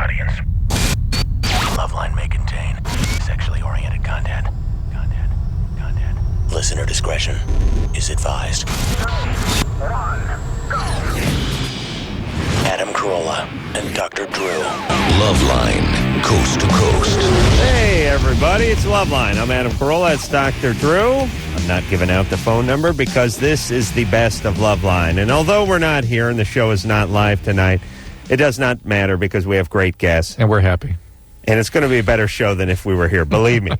audience. LoveLine may contain sexually oriented content. Listener discretion is advised. 3, 1, go. Adam Carolla and Dr. Drew. LoveLine, coast to coast. Hey, everybody, it's LoveLine. I'm Adam Carolla. It's Dr. Drew. I'm not giving out the phone number because this is the best of LoveLine. And although we're not here and the show is not live tonight, it does not matter because we have great guests. And we're happy. And it's going to be a better show than if we were here. Believe me.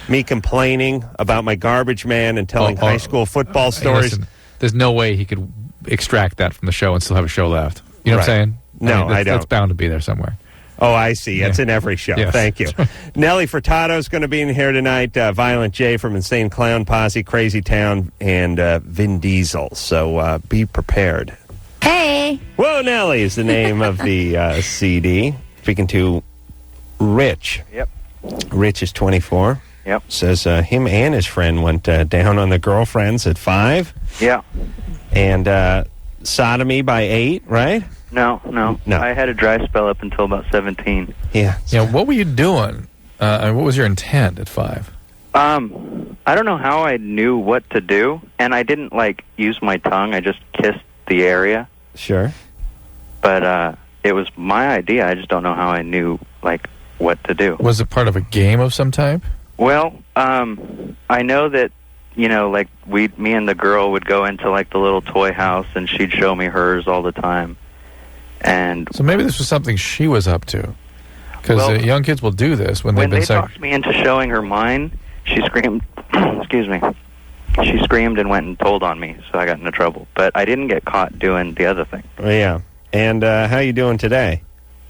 Me complaining about my garbage man and telling high school football stories. Listen, there's no way he could extract that from the show and still have a show left. You know what I'm saying? No, I don't. That's bound to be there somewhere. Oh, I see. It's in every show. Yes. Thank you. Nellie Furtado is going to be in here tonight. Violent J from Insane Clown Posse, Crazy Town, and Vin Diesel. So be prepared. Hey. Whoa, Nellie is the name of the CD. Speaking to Rich. Yep. Rich is 24. Yep. Says him and his friend went down on the girlfriends at 5. Yeah. And sodomy by 8, right? No. No. I had a dry spell up until about 17. Yeah. Yeah. What were you doing? And what was your intent at 5? I don't know how I knew what to do, and I didn't, use my tongue. I just kissed the area. Sure. But it was my idea. I just don't know how I knew, what to do. Was it part of a game of some type? Well, I know that, me and the girl would go into, the little toy house, and she'd show me hers all the time. And So maybe this was something she was up to. Because young kids will do this when they've been they talked me into showing her mine, she screamed, excuse me, she screamed and went and told on me, so I got into trouble. But I didn't get caught doing the other thing. Yeah. And how you doing today?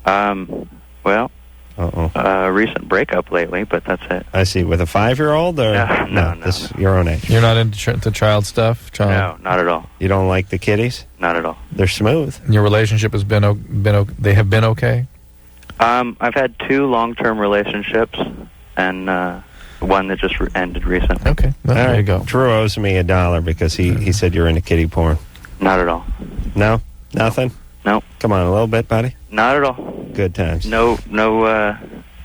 Well, recent breakup lately, but that's it. I see. With a 5-year-old? Or? No. This your own age. You're not into child stuff? No, not at all. You don't like the kitties? Not at all. They're smooth. And your relationship has been they have been okay? I've had 2 long-term relationships, and one that just ended recently. Okay. Well, there you go. Drew owes me $1 because he said you're into kitty porn. Not at all. No? Nothing? No. Come on, a little bit, buddy? Not at all. Good times. No,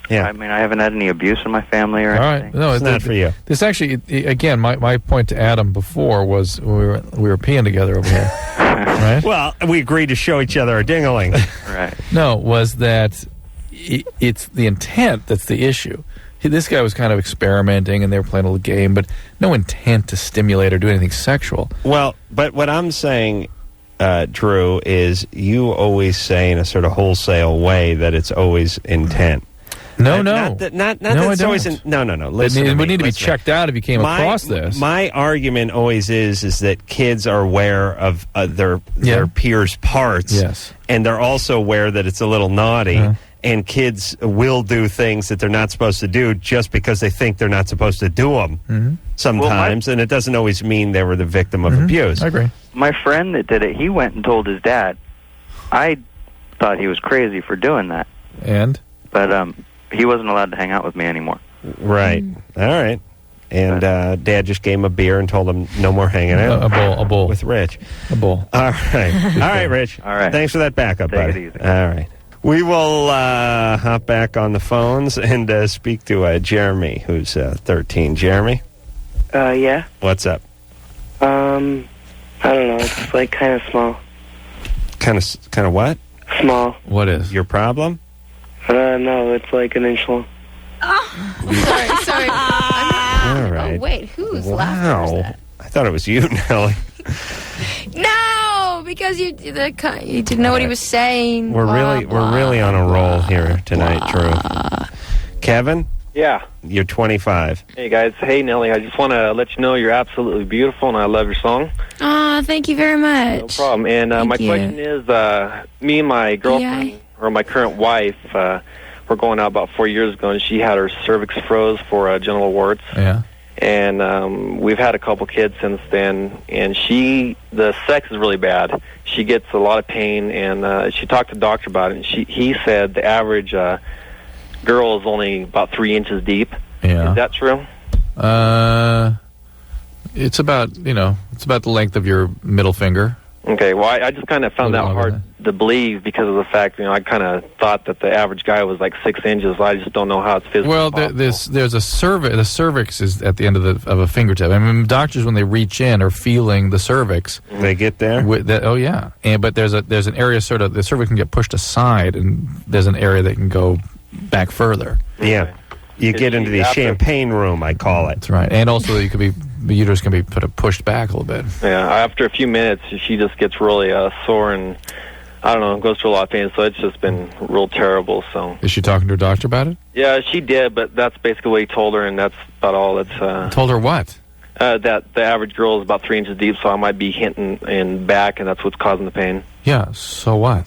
yeah. I mean, I haven't had any abuse in my family or anything. All right. No, It's not for you. This actually, again, my point to Adam before was we were peeing together over here. Right? Well, we agreed to show each other a ding-a-ling. Right. No, was that it's the intent that's the issue. This guy was kind of experimenting, and they were playing a little game, but no intent to stimulate or do anything sexual. Well, but what I'm saying, Drew, is you always say in a sort of wholesale way that it's always intent. No. Not that it's always no. Listen, it would need to be checked out if you came across this. My argument always is that kids are aware of their peers' parts, yes, and they're also aware that it's a little naughty. And kids will do things that they're not supposed to do just because they think they're not supposed to do them sometimes, and it doesn't always mean they were the victim of abuse. I agree. My friend that did it, he went and told his dad. I thought he was crazy for doing that. But he wasn't allowed to hang out with me anymore. Right. All right. And Dad just gave him a beer and told him no more hanging out. A bowl. With Rich. A bowl. All right. All right, Rich. All right. Thanks for that backup, Take buddy. it easy. All right. We will hop back on the phones and speak to Jeremy, who's 13. Jeremy? Yeah. What's up? I don't know. It's kind of small. Kind of what? Small. What is? Your problem? No, it's an inch long. Oh, sorry. All right. Oh, wait, whose laughter was that? I thought it was you, Nellie. No, because you didn't know what he was saying. We're really on a roll here tonight, Drew. Kevin? Yeah. You're 25. Hey, guys. Hey, Nellie. I just want to let you know you're absolutely beautiful, and I love your song. Aw, thank you very much. No problem. And my question is, me and my girlfriend, or my current wife, were going out about 4 years ago, and she had her cervix froze for genital warts. Yeah. And we've had a couple kids since then, and the sex is really bad. She gets a lot of pain, and she talked to the doctor about it, and he said the average girl is only about 3 inches deep. Yeah. Is that true? It's about the length of your middle finger. Okay, well, I just kind of found that hard to believe because of the fact, I kind of thought that the average guy was like 6 inches. I just don't know how it's physically possible. There's a cervix. The cervix is at the end of a fingertip. I mean, doctors, when they reach in, are feeling the cervix. They get there? Oh, yeah. But there's an area sort of, the cervix can get pushed aside, and there's an area that can go back further. Yeah. You get into the champagne room, I call it. That's right. And also, the uterus can be pushed back a little bit. Yeah, after a few minutes, she just gets really sore and, I don't know, goes through a lot of pain, so it's just been real terrible. So. Is she talking to her doctor about it? Yeah, she did, but that's basically what he told her, and that's about all. Told her what? That the average girl is about 3 inches deep, so I might be hitting in back, and that's what's causing the pain. Yeah, so what?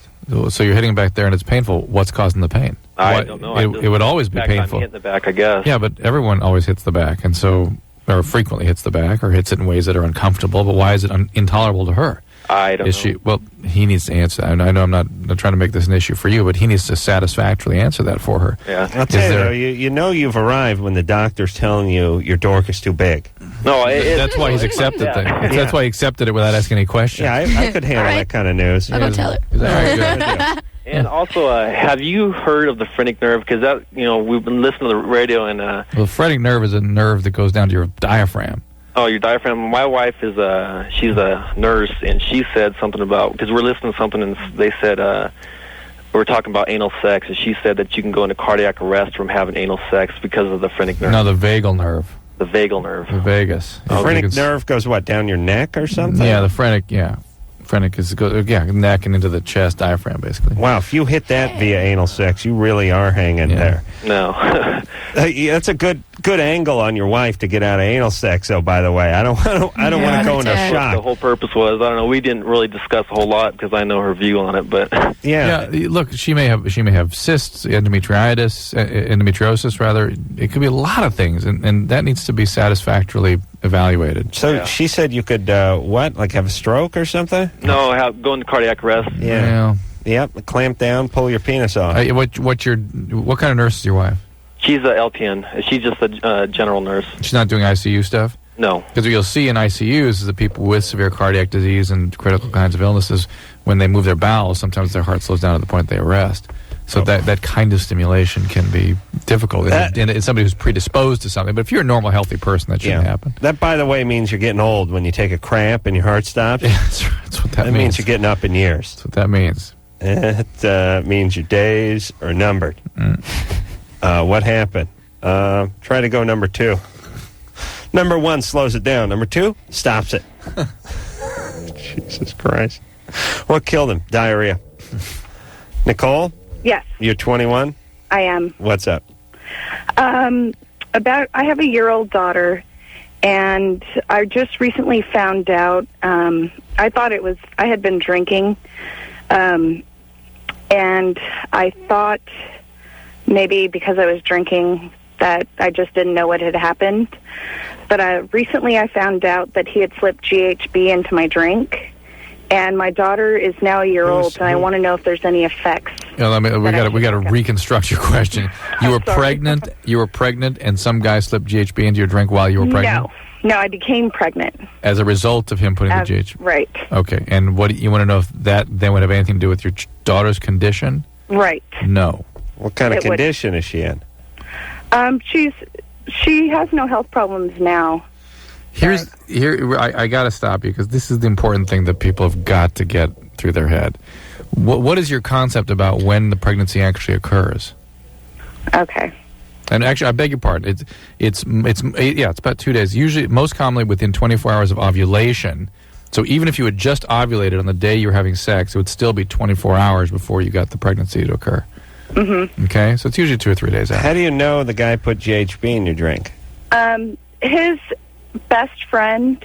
So you're hitting back there and it's painful. What's causing the pain? I don't know. It would always be painful. I'm hitting the back, I guess. Yeah, but everyone always hits the back, and so, or frequently hits the back, or hits it in ways that are uncomfortable. But why is it intolerable to her? I don't know. Well, he needs to answer that. I know I'm not trying to make this an issue for you, but he needs to satisfactorily answer that for her. Yeah. I'll tell you, though, you've arrived when the doctor's telling you your dork is too big. No, that's why he's accepted things. That's why he accepted it without asking any questions. Yeah, I could handle that kind of news. I'll go tell her. All right, good. And also, have you heard of the phrenic nerve? Because that, we've been listening to the radio and. Well, the phrenic nerve is a nerve that goes down to your diaphragm. Oh, your diaphragm. My wife is she's a nurse, and she said something about, because we're listening to something, and they said we're talking about anal sex, and she said that you can go into cardiac arrest from having anal sex because of the phrenic nerve. No, the vagal nerve. The vagal nerve. The vagus. The phrenic nerve goes what, down your neck or something? Yeah, the phrenic. Yeah. Phrenic is neck and into the chest, diaphragm, basically. Wow, if you hit that via anal sex, you really are hanging there. No. That's a good angle on your wife to get out of anal sex. Oh, by the way, I don't want to go into shock. The whole purpose was, I don't know. We didn't really discuss a whole lot because I know her view on it, but yeah. Look, she may have cysts, endometriosis rather. It could be a lot of things, and that needs to be satisfactorily evaluated. So she said you could have a stroke or something? No, go into cardiac arrest. Yeah. Yep. Clamp down, pull your penis off. What kind of nurse is your wife? She's a LPN. She's just a general nurse. She's not doing ICU stuff? No. Because what you'll see in ICUs is the people with severe cardiac disease and critical kinds of illnesses, when they move their bowels, sometimes their heart slows down to the point they arrest. So that kind of stimulation can be difficult in somebody who's predisposed to something. But if you're a normal, healthy person, that shouldn't happen. That, by the way, means you're getting old when you take a cramp and your heart stops. Yeah, that's what that means. That means you're getting up in years. That's what that means. It means your days are numbered. What happened? Try to go number 2. Number 1 slows it down. Number 2 stops it. Jesus Christ. What killed him? Diarrhea. Nicole? Yes. You're 21? I am. What's up? I have a year-old daughter, and I just recently found out, I thought I had been drinking, and I thought maybe because I was drinking that I just didn't know what had happened. But recently I found out that he had slipped GHB into my drink. And my daughter is now a year old, and I want to know if there's any effects. Yeah, we got to reconstruct your question. You were pregnant. You were pregnant, and some guy slipped GHB into your drink while you were pregnant. No, I became pregnant as a result of him putting the GHB. Right. Okay, and what you want to know if that then would have anything to do with your daughter's condition? Right. No. What kind of condition is she in? She has no health problems now. I got to stop you because this is the important thing that people have got to get through their head. What is your concept about when the pregnancy actually occurs? Okay. And actually, I beg your pardon. It's about 2 days. Usually, most commonly within 24 hours of ovulation. So even if you had just ovulated on the day you were having sex, it would still be 24 hours before you got the pregnancy to occur. Mm-hmm. Okay, so it's usually 2 or 3 days out. How do you know the guy put GHB in your drink? His best friend,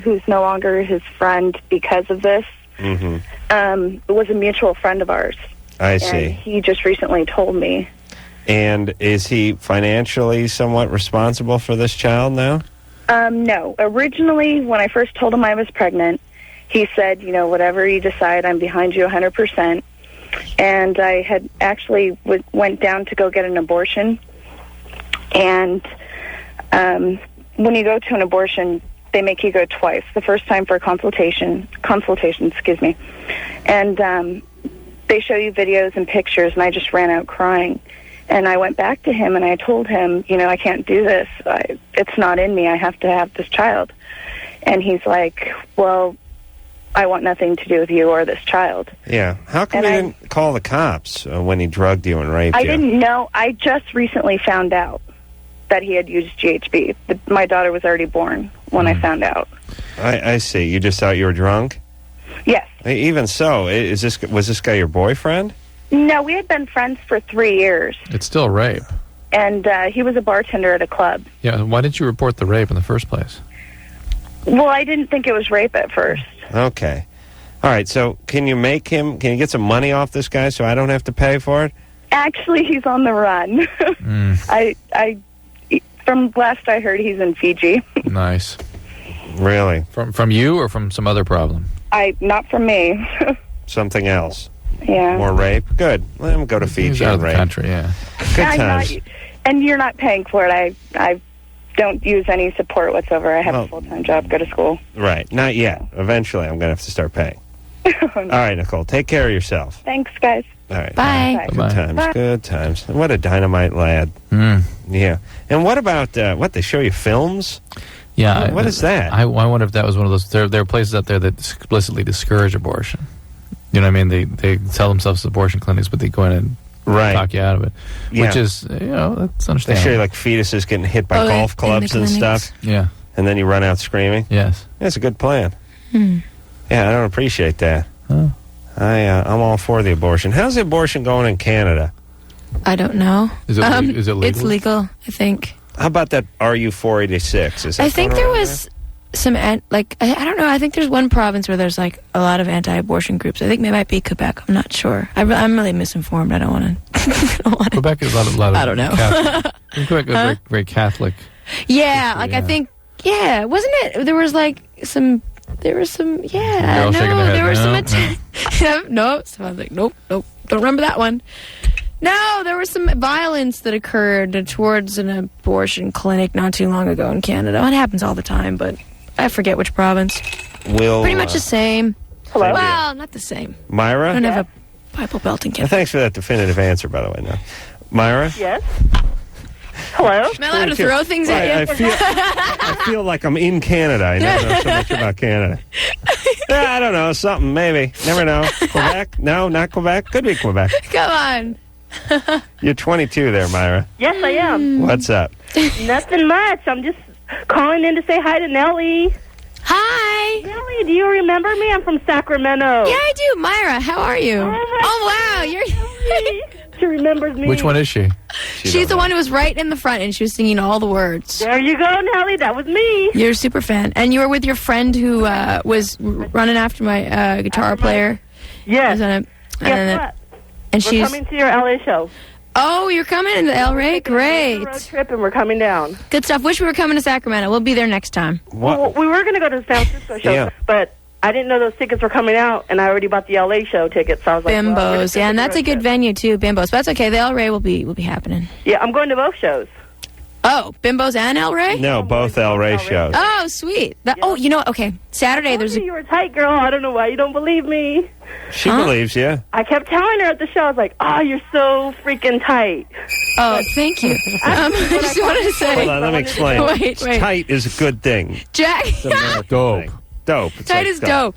who's no longer his friend because of this, was a mutual friend of ours. I see. And he just recently told me. And is he financially somewhat responsible for this child now? No. Originally, when I first told him I was pregnant, he said, whatever you decide, I'm behind you 100%. And I had actually went down to go get an abortion. And when you go to an abortion, they make you go twice. The first time for consultation, excuse me. And they show you videos and pictures, and I just ran out crying. And I went back to him, and I told him, I can't do this. It's not in me. I have to have this child. And he's like, well, I want nothing to do with you or this child. Yeah. How come you didn't call the cops when he drugged you and raped you? I didn't know. I just recently found out that he had used GHB. My daughter was already born when I found out. I see. You just thought you were drunk? Yes. Even so, was this guy your boyfriend? No, we had been friends for 3 years. It's still rape. And he was a bartender at a club. Yeah, why didn't you report the rape in the first place? Well, I didn't think it was rape at first. Okay. All right, so can you get some money off this guy so I don't have to pay for it? Actually, he's on the run. From last I heard, he's in Fiji. Nice. Really? From you or from some other problem? Not from me. Something else? Yeah. More rape? Good. Let him go to Fiji. He's out of the rape. country, yeah. Good times. And you're not paying for it. I don't use any support whatsoever. I have a full-time job, go to school. Right. Not yet. Eventually, I'm going to have to start paying. All right, Nicole. Take care of yourself. Thanks, guys. All right. Bye. Good times. Bye. Good times. What a dynamite lad. Yeah. And what about, they show you films? Yeah. What is that? I wonder if that was one of those. There are places out there that explicitly discourage abortion. You know what I mean? They tell themselves abortion clinics, but they go in and talk you out of it. Yeah. Which is, that's understandable. They show you, like, fetuses getting hit by golf clubs and stuff. Yeah. And then you run out screaming. Yes. That's a good plan. Yeah, I don't appreciate that. Huh. I'm all for the abortion. How's the abortion going in Canada? I don't know. Is it legal? It's legal, I think. How about that RU 486? Is that I think there was some, I don't know. I think there's one province where there's like a lot of anti-abortion groups. I think it might be Quebec. I'm not sure. I'm really misinformed. I don't want to. Quebec is a lot of I don't know. Catholic. Quebec is very, very Catholic. Yeah, I think, wasn't it? There was some, there was some attack. No, so I was like, nope, don't remember that one. No, there was some violence that occurred towards an abortion clinic not too long ago in Canada. It happens all the time, but I forget which province. Pretty much the same. Hello? Well, not the same. Myra? I don't have a Bible belt in Canada. Thanks for that definitive answer, by the way. Now, Myra? Yes? Hello? Am I allowed to throw things at you? I feel like I'm in Canada. I never know so much about Canada. Yeah, I don't know. Something, maybe. Never know. Quebec? No, not Quebec. Could be Quebec. Come on. You're 22 there, Myra. Yes, I am. What's up? Nothing much. I'm just calling in to say hi to Nellie. Hi. Nellie, do you remember me? I'm from Sacramento. Yeah, I do. Myra, how are you? Oh, wow. She remembers me. Which one is she? She's the one who was right in the front, and she was singing all the words. There you go, Nellie. That was me. You're a super fan. And you were with your friend who was running after my guitar player. Yes. Guess what? And we're coming to your LA show. Oh, you're coming to El Rey? Great. Road trip, and we're coming down. Good stuff. Wish we were coming to Sacramento. We'll be there next time. Well, we were going to go to the San Francisco show, but I didn't know those tickets were coming out, and I already bought the LA show tickets. So I was like, Bimbos, yeah, and that's a good venue too. Bimbos, but that's okay. The El Rey will be happening. Yeah, I'm going to both shows. Oh, Bimbos and El Rey? No, both El Rey shows. Oh, sweet. Oh, you know what? Okay, Saturday there's you were tight, girl. I don't know why you don't believe me. She believes you. I kept telling her at the show, I was like, oh, you're so freaking tight. Oh, thank you. I just wanted to say. Hold on, let me explain. Wait. Tight is a good thing. Jack. Dope. Dope. Tight is dope.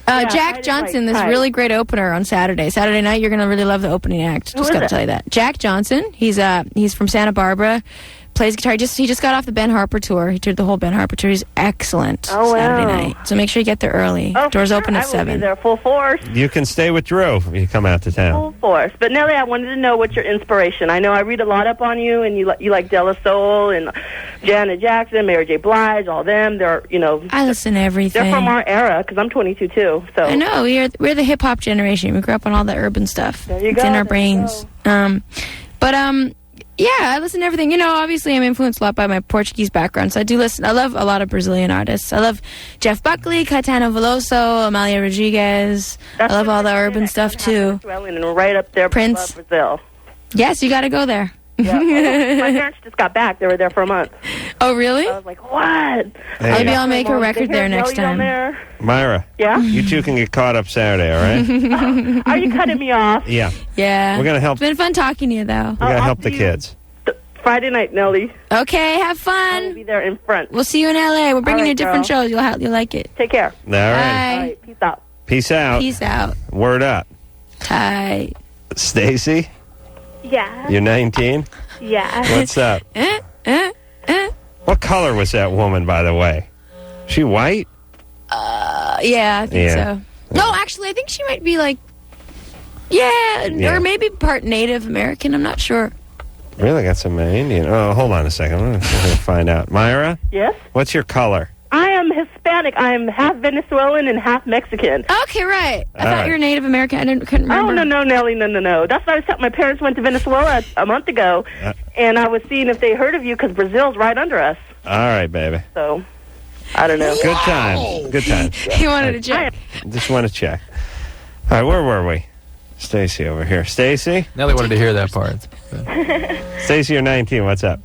Jack Johnson, this really great opener on Saturday. Saturday night, you're going to really love the opening act. Just got to tell you that. Jack Johnson, he's from Santa Barbara. Plays guitar. He just got off the Ben Harper tour. He toured the whole Ben Harper tour. He's excellent. Saturday night. So make sure you get there early. Doors open at 7. I will be there full force. You can stay with Drew if you come out to town. Full force. But Nellie, I wanted to know what's your inspiration. I know I read a lot up on you, and you like De La Soul and Janet Jackson, Mary J. Blige, all them. They're I listen to everything. They're from our era because I'm 22 too. So I know we're the hip hop generation. We grew up on all the urban stuff. There you it's go. in our brains. Yeah, I listen to everything. Obviously I'm influenced a lot by my Portuguese background, so I do listen. I love a lot of Brazilian artists. I love Jeff Buckley, Caetano Veloso, Amalia Rodriguez. I love all the urban stuff too. And right up there, Prince. Brazil. Yes, you got to go there. Yeah. My parents just got back. They were there for a month. Oh, really? I was like, what? Hey. Maybe I'll make a record there next time. There. Myra. Yeah? You two can get caught up Saturday, all right? Are you cutting me off? Yeah. Yeah. We're gonna help. It's been fun talking to you, though. We gotta I'll help the see you kids. Friday night, Nellie. Okay, have I'll fun. be there in front. We'll see you in L.A. We're bringing All right, you different girl. shows. You'll like it. Take care. All right. Bye. All right, peace out. Peace out. Peace out. Word up. Tight. Stacy, Yeah. you're 19. Yeah. What's up? What color was that woman, by the way? She white? Yeah, I think Yeah. so. No, actually, I think she might be like, yeah, or maybe part Native American. I'm not sure. Really got some Indian. Oh, hold on a second. I'm going to find out. Myra, Yes? what's your color? I am Hispanic. I am half Venezuelan and half Mexican. Okay, right. I All thought right. you were Native American. Couldn't remember. Oh, no, Nellie, no. That's what I was telling. My parents went to Venezuela a month ago, and I was seeing if they heard of you because Brazil's right under us. All right, baby. So, I don't know. Good time. Good time. He wanted to check. Just want to check. All right, where were we? Stacy over here. Stacy? Nellie wanted to hear that part. Stacy, you're 19. What's up?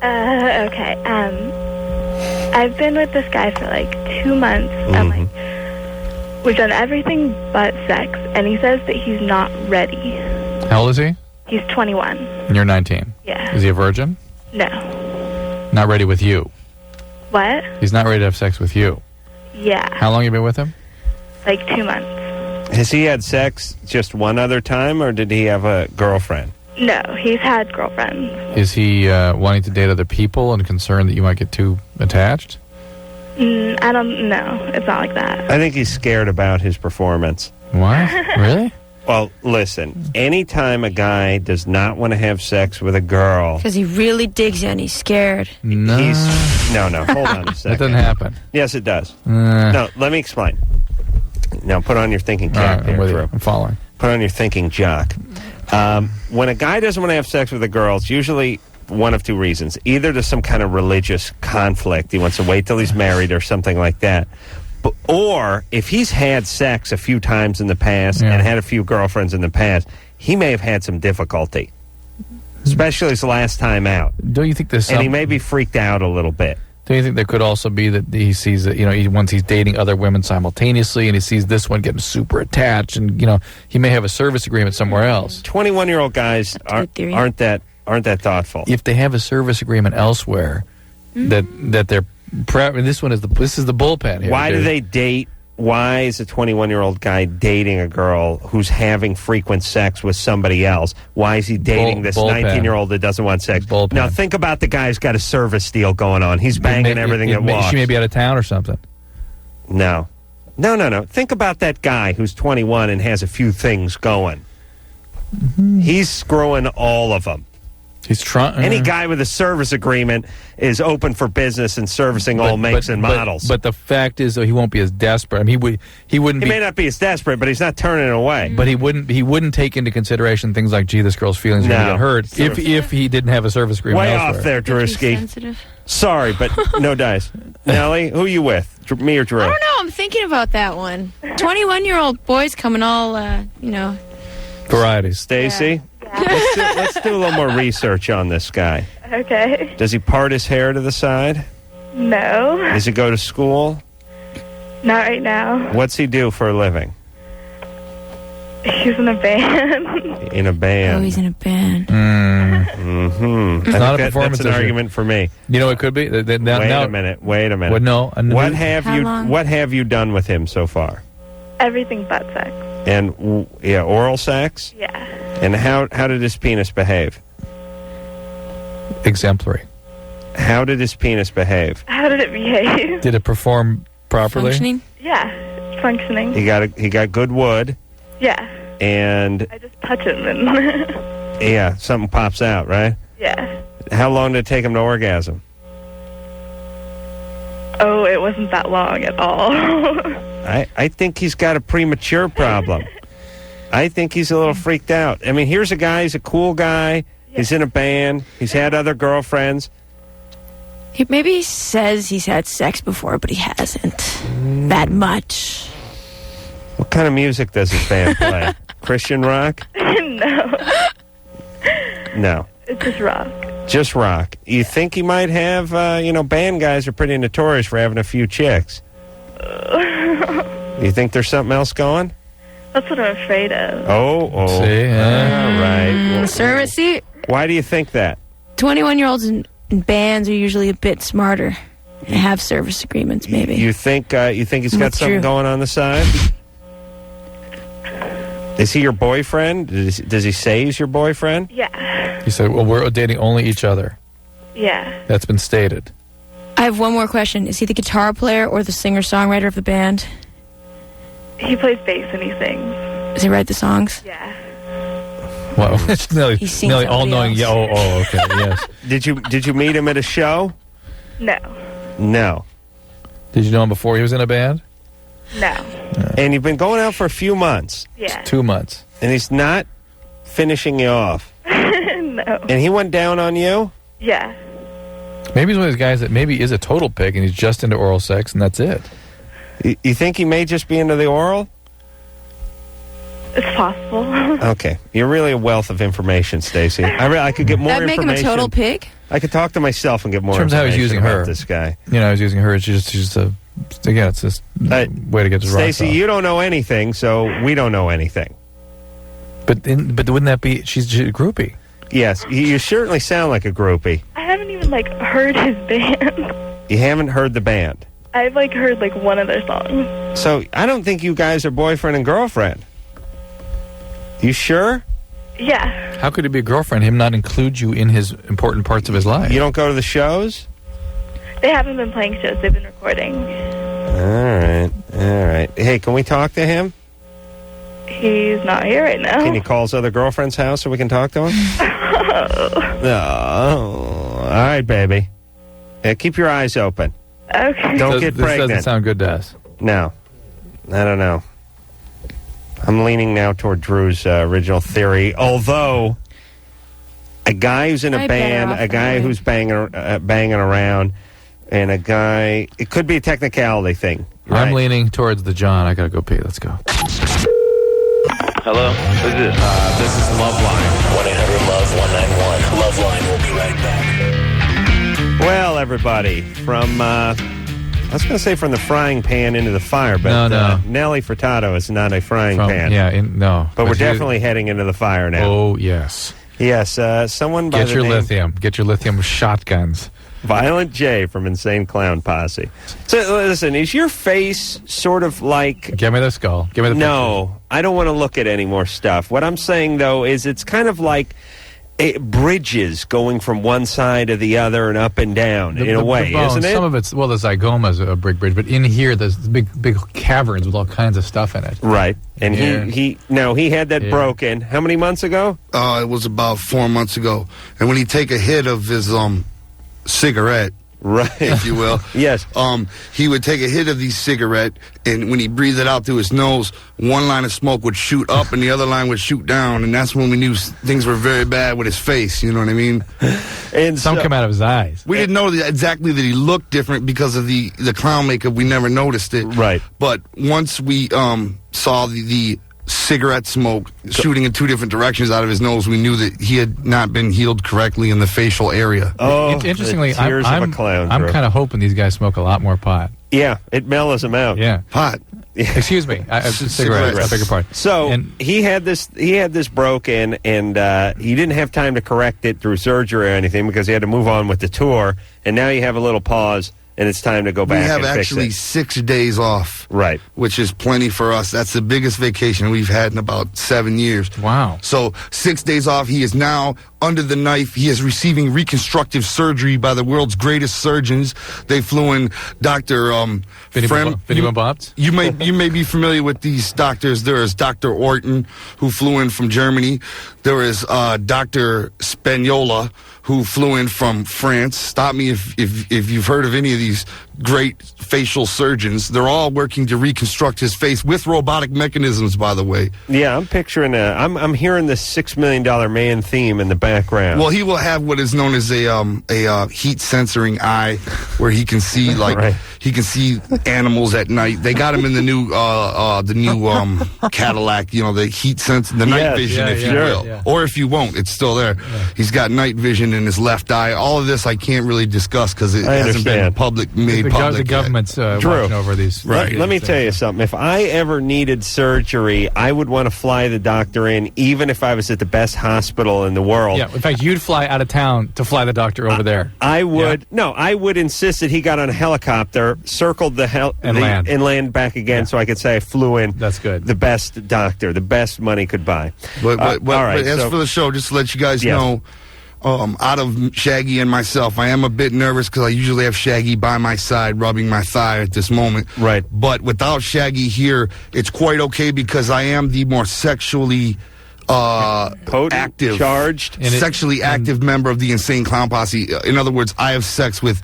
Okay. I've been with this guy for like 2 months. And like, we've done everything but sex, and he says that he's not ready. How old is he? He's 21. And you're 19. Yeah. Is he a virgin? No. Not ready with you. What? He's not ready to have sex with you. Yeah. How long you been with him? Like 2 months. Has he had sex just one other time, or did he have a girlfriend? No, he's had girlfriends. Is he wanting to date other people and concerned that you might get too attached? I don't know. It's not like that. I think he's scared about his performance. What? Really? Well, listen, anytime a guy does not want to have sex with a girl, Because he really digs you and he's scared. No. No, hold on a second. That doesn't happen. Yes, it does. No, let me explain. Now, put on your thinking All cap right, here, I'm with Drew. you. I'm following. Put on your thinking jock. When a guy doesn't want to have sex with a girl, it's usually one of two reasons. Either there's some kind of religious conflict. He wants to wait till he's married or something like that. Or if he's had sex a few times in the past and had a few girlfriends in the past, he may have had some difficulty, especially his last time out. Don't you think there's some... And he may be freaked out a little bit. Do you think there could also be that he sees that, once he's dating other women simultaneously and he sees this one getting super attached and, he may have a service agreement somewhere else. 21-year-old guys aren't that thoughtful. If they have a service agreement elsewhere, that they're this is the bullpen here. Why do they date? Why is a 21-year-old guy dating a girl who's having frequent sex with somebody else? Why is he dating this 19-year-old that doesn't want sex? Bullpen. Now, think about the guy who's got a service deal going on. He's banging everything that walks. She may be out of town or something. No. Think about that guy who's 21 and has a few things going. He's screwing all of them. He's trying. Any guy with a service agreement is open for business and servicing all makes and models. But the fact is, though, he won't be as desperate. I mean, he wouldn't. He be, may not be as desperate, but he's not turning it away. But he wouldn't take into consideration things like, gee, this girl's feelings are going to get hurt if he didn't have a service agreement Way elsewhere. off there, Drewski. Sensitive. Sorry, but no dice. Nellie, who are you with? Me or Drew? I don't know. I'm thinking about that one. 21-year-old boys coming all, Varieties. Stacy? Let's do a little more research on this guy. Okay. Does he part his hair to the side? No. Does he go to school? Not right now. What's he do for a living? He's in a band. In a band. Oh, he's in a band. Mm-hmm. It's not a performance That's an issue. argument for me. It could be. Wait a minute. Well, no. What have you done with him so far? Everything but sex. And oral sex? Yeah. And how did his penis behave? Exemplary. How did his penis behave? How did it behave? Did it perform properly? Functioning? Yeah. Functioning. He got good wood. Yeah. And I just touch him and something pops out, right? yeah. How long did it take him to orgasm? Oh, it wasn't that long at all. I think he's got a premature problem. I think he's a little freaked out. I mean, here's a guy, he's a cool guy. Yeah. He's in a band. He's had other girlfriends. Maybe he says he's had sex before, but he hasn't. That much. What kind of music does his band play? Christian rock? No. No. It's just rock. Just rock. You think he might have, band guys are pretty notorious for having a few chicks. You think there's something else going? That's what I'm afraid of. Oh. See? All right. Well, Service. See, why do you think that? 21-year-olds in bands are usually a bit smarter. They have service agreements, maybe. You think he's got That's something true. going on the side? Is he your boyfriend? Does he say he's your boyfriend? Yeah. He said, well, we're dating only each other. Yeah. That's been stated. I have one more question. Is he the guitar player or the singer-songwriter of the band? He plays bass and he sings. Does he write the songs? Yeah. Well, it's nearly He's seen all-knowing. somebody Yeah. Oh, okay. Yes. Did you meet him at a show? No. No. Did you know him before he was in a band? No. And you've been going out for a few months. Yeah. 2 months. And he's not finishing you off. No. And he went down on you? Yeah. Maybe he's one of those guys that maybe is a total pig and he's just into oral sex and that's it. You think he may just be into the oral? It's possible. Okay. You're really a wealth of information, Stacy. I could get more That'd make him information. a total pig? I could talk to myself and get more In terms of how he's information using about her. this guy. He's using her. It's just a, again, it's this way to get his rocks Stacy, off. you don't know anything, so we don't know anything. But wouldn't that be, she's a groupie? Yes, you certainly sound like a groupie. I haven't even, heard his band. You haven't heard the band. I've, heard, one of their songs. So I don't think you guys are boyfriend and girlfriend. You sure? Yeah. How could it be a girlfriend, him not include you in his important parts of his life? You don't go to the shows? They haven't been playing shows. They've been recording. All right. Hey, can we talk to him? He's not here right now. Can you call his other girlfriend's house so we can talk to him? No. All right, baby. Yeah, keep your eyes open. Okay. Don't get This pregnant. doesn't sound good to us. No. I don't know. I'm leaning now toward Drew's original theory, although a guy who's in a I'd better band, off a guy that way. who's banging around, and a guy, it could be a technicality thing. I'm right? leaning towards the John. I gotta go pee. Let's go. Hello? Who's this? This is LoveLine. 1-800-LOVE-191. LoveLine will be right back. Well, everybody, from, I was going to say from the frying pan into the fire, but No. Nelly Furtado is not a frying pan. Yeah, no. But we're you- definitely heading into the fire now. Oh, yes. Yes, someone by Get the your name lithium. Get your lithium shotguns. Violent J from Insane Clown Posse. So, listen, is your face sort of like... Give me the skull. Give me the No, I don't want to look at any more stuff. What I'm saying, though, is it's kind of like bridges going from one side to the other and up and down, in a way, bones, isn't it? Some of it's, the zygoma's a brick bridge, but in here, there's big caverns with all kinds of stuff in it. Right. And Yeah. he had that Yeah. broken. How many months ago? It was about 4 months ago. And when he take a hit of his cigarette, Right. if you will, Yes. he would take a hit of the cigarette, and when he breathed it out through his nose, one line of smoke would shoot up and the other line would shoot down, and that's when we knew things were very bad with his face. You know what I mean? And Some come out of his eyes. We didn't know exactly that he looked different because of the clown makeup. We never noticed it. Right. But once we saw the cigarette smoke shooting in two different directions out of his nose, we knew that he had not been healed correctly in the facial area. Oh, Interestingly, the tears of I'm a clown. I'm Drew. kind of hoping these guys smoke a lot more pot. Yeah, it mellows him out. Yeah. Pot. Excuse me. Cigarettes. I beg your pardon. So And- he had this broken, and he didn't have time to correct it through surgery or anything because he had to move on with the tour. And now you have a little pause, and it's time to go back. We have and actually fix it. 6 days off. Right. Which is plenty for us. That's the biggest vacation we've had in about 7 years. Wow. So 6 days off. He is now under the knife. He is receiving reconstructive surgery by the world's greatest surgeons. They flew in Dr. Vinny Bobs? You may be familiar with these doctors. There is Dr. Orton, who flew in from Germany. There is Dr. Spagnola, who flew in from France. Stop me if you've heard of any of these great facial surgeons. They're all working to reconstruct his face with robotic mechanisms, by the way. Yeah, I'm picturing I'm hearing the $6 Million Man theme in the background. Well, he will have what is known as a heat censoring eye, where he can see he can see animals at night. They got him in the new Cadillac, the heat the night vision, if you will. Yeah. Or if you won't, it's still there. Yeah. He's got night vision in his left eye. All of this I can't really discuss because it hasn't been made public. The government's watching over these. Right. Let me tell you something. If I ever needed surgery, I would want to fly the doctor in, even if I was at the best hospital in the world. Yeah. In fact, you'd fly out of town to fly the doctor over there. I would. Yeah. No, I would insist that he got on a helicopter, circled and land back again, so I could say I flew in. That's good. The best doctor, the best money could buy. But as for the show, just to let you guys know, out of Shaggy and myself, I am a bit nervous because I usually have Shaggy by my side rubbing my thigh at this moment. Right. But without Shaggy here, it's quite okay because I am the more sexually active, charged, sexually active member of the Insane Clown Posse. In other words, I have sex with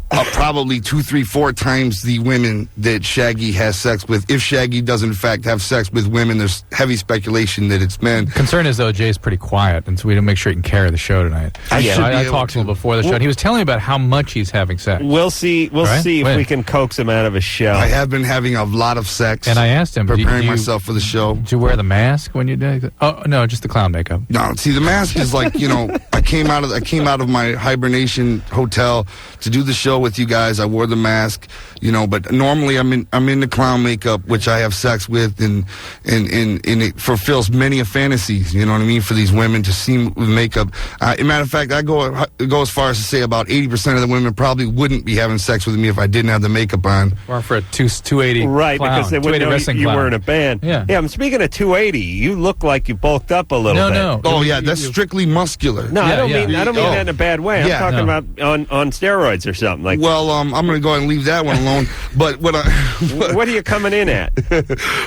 probably 2, 3, 4 times the women that Shaggy has sex with. If Shaggy does in fact have sex with women, there's heavy speculation that it's men. Concern is though Jay's pretty quiet, and so we don't make sure he can carry the show tonight. I talked to him before the show, and he was telling me about how much he's having sex. We'll see. We'll see if we can coax him out of his shell. I have been having a lot of sex, and I asked him, preparing myself for the show. Did you wear the mask when you did? Oh no, just the clown makeup. No, see, the mask is like I came out of my hibernation hotel to do the show with you guys. I wore the mask, but normally I'm in the clown makeup, which I have sex with, and it fulfills many a fantasies. You know what I mean? For these women to see me with makeup. As a matter of fact, I go as far as to say about 80% of the women probably wouldn't be having sex with me if I didn't have the makeup on. Or for a 280 right, clown, because they wouldn't know you were in a band. Yeah. I'm speaking of 280. You look like you bulked up a little bit. No. Oh yeah, that's strictly muscular. No, I don't mean that in a bad way. I'm talking about on steroids or something like. Well, I'm going to go ahead and leave that one alone. But what are you coming in at?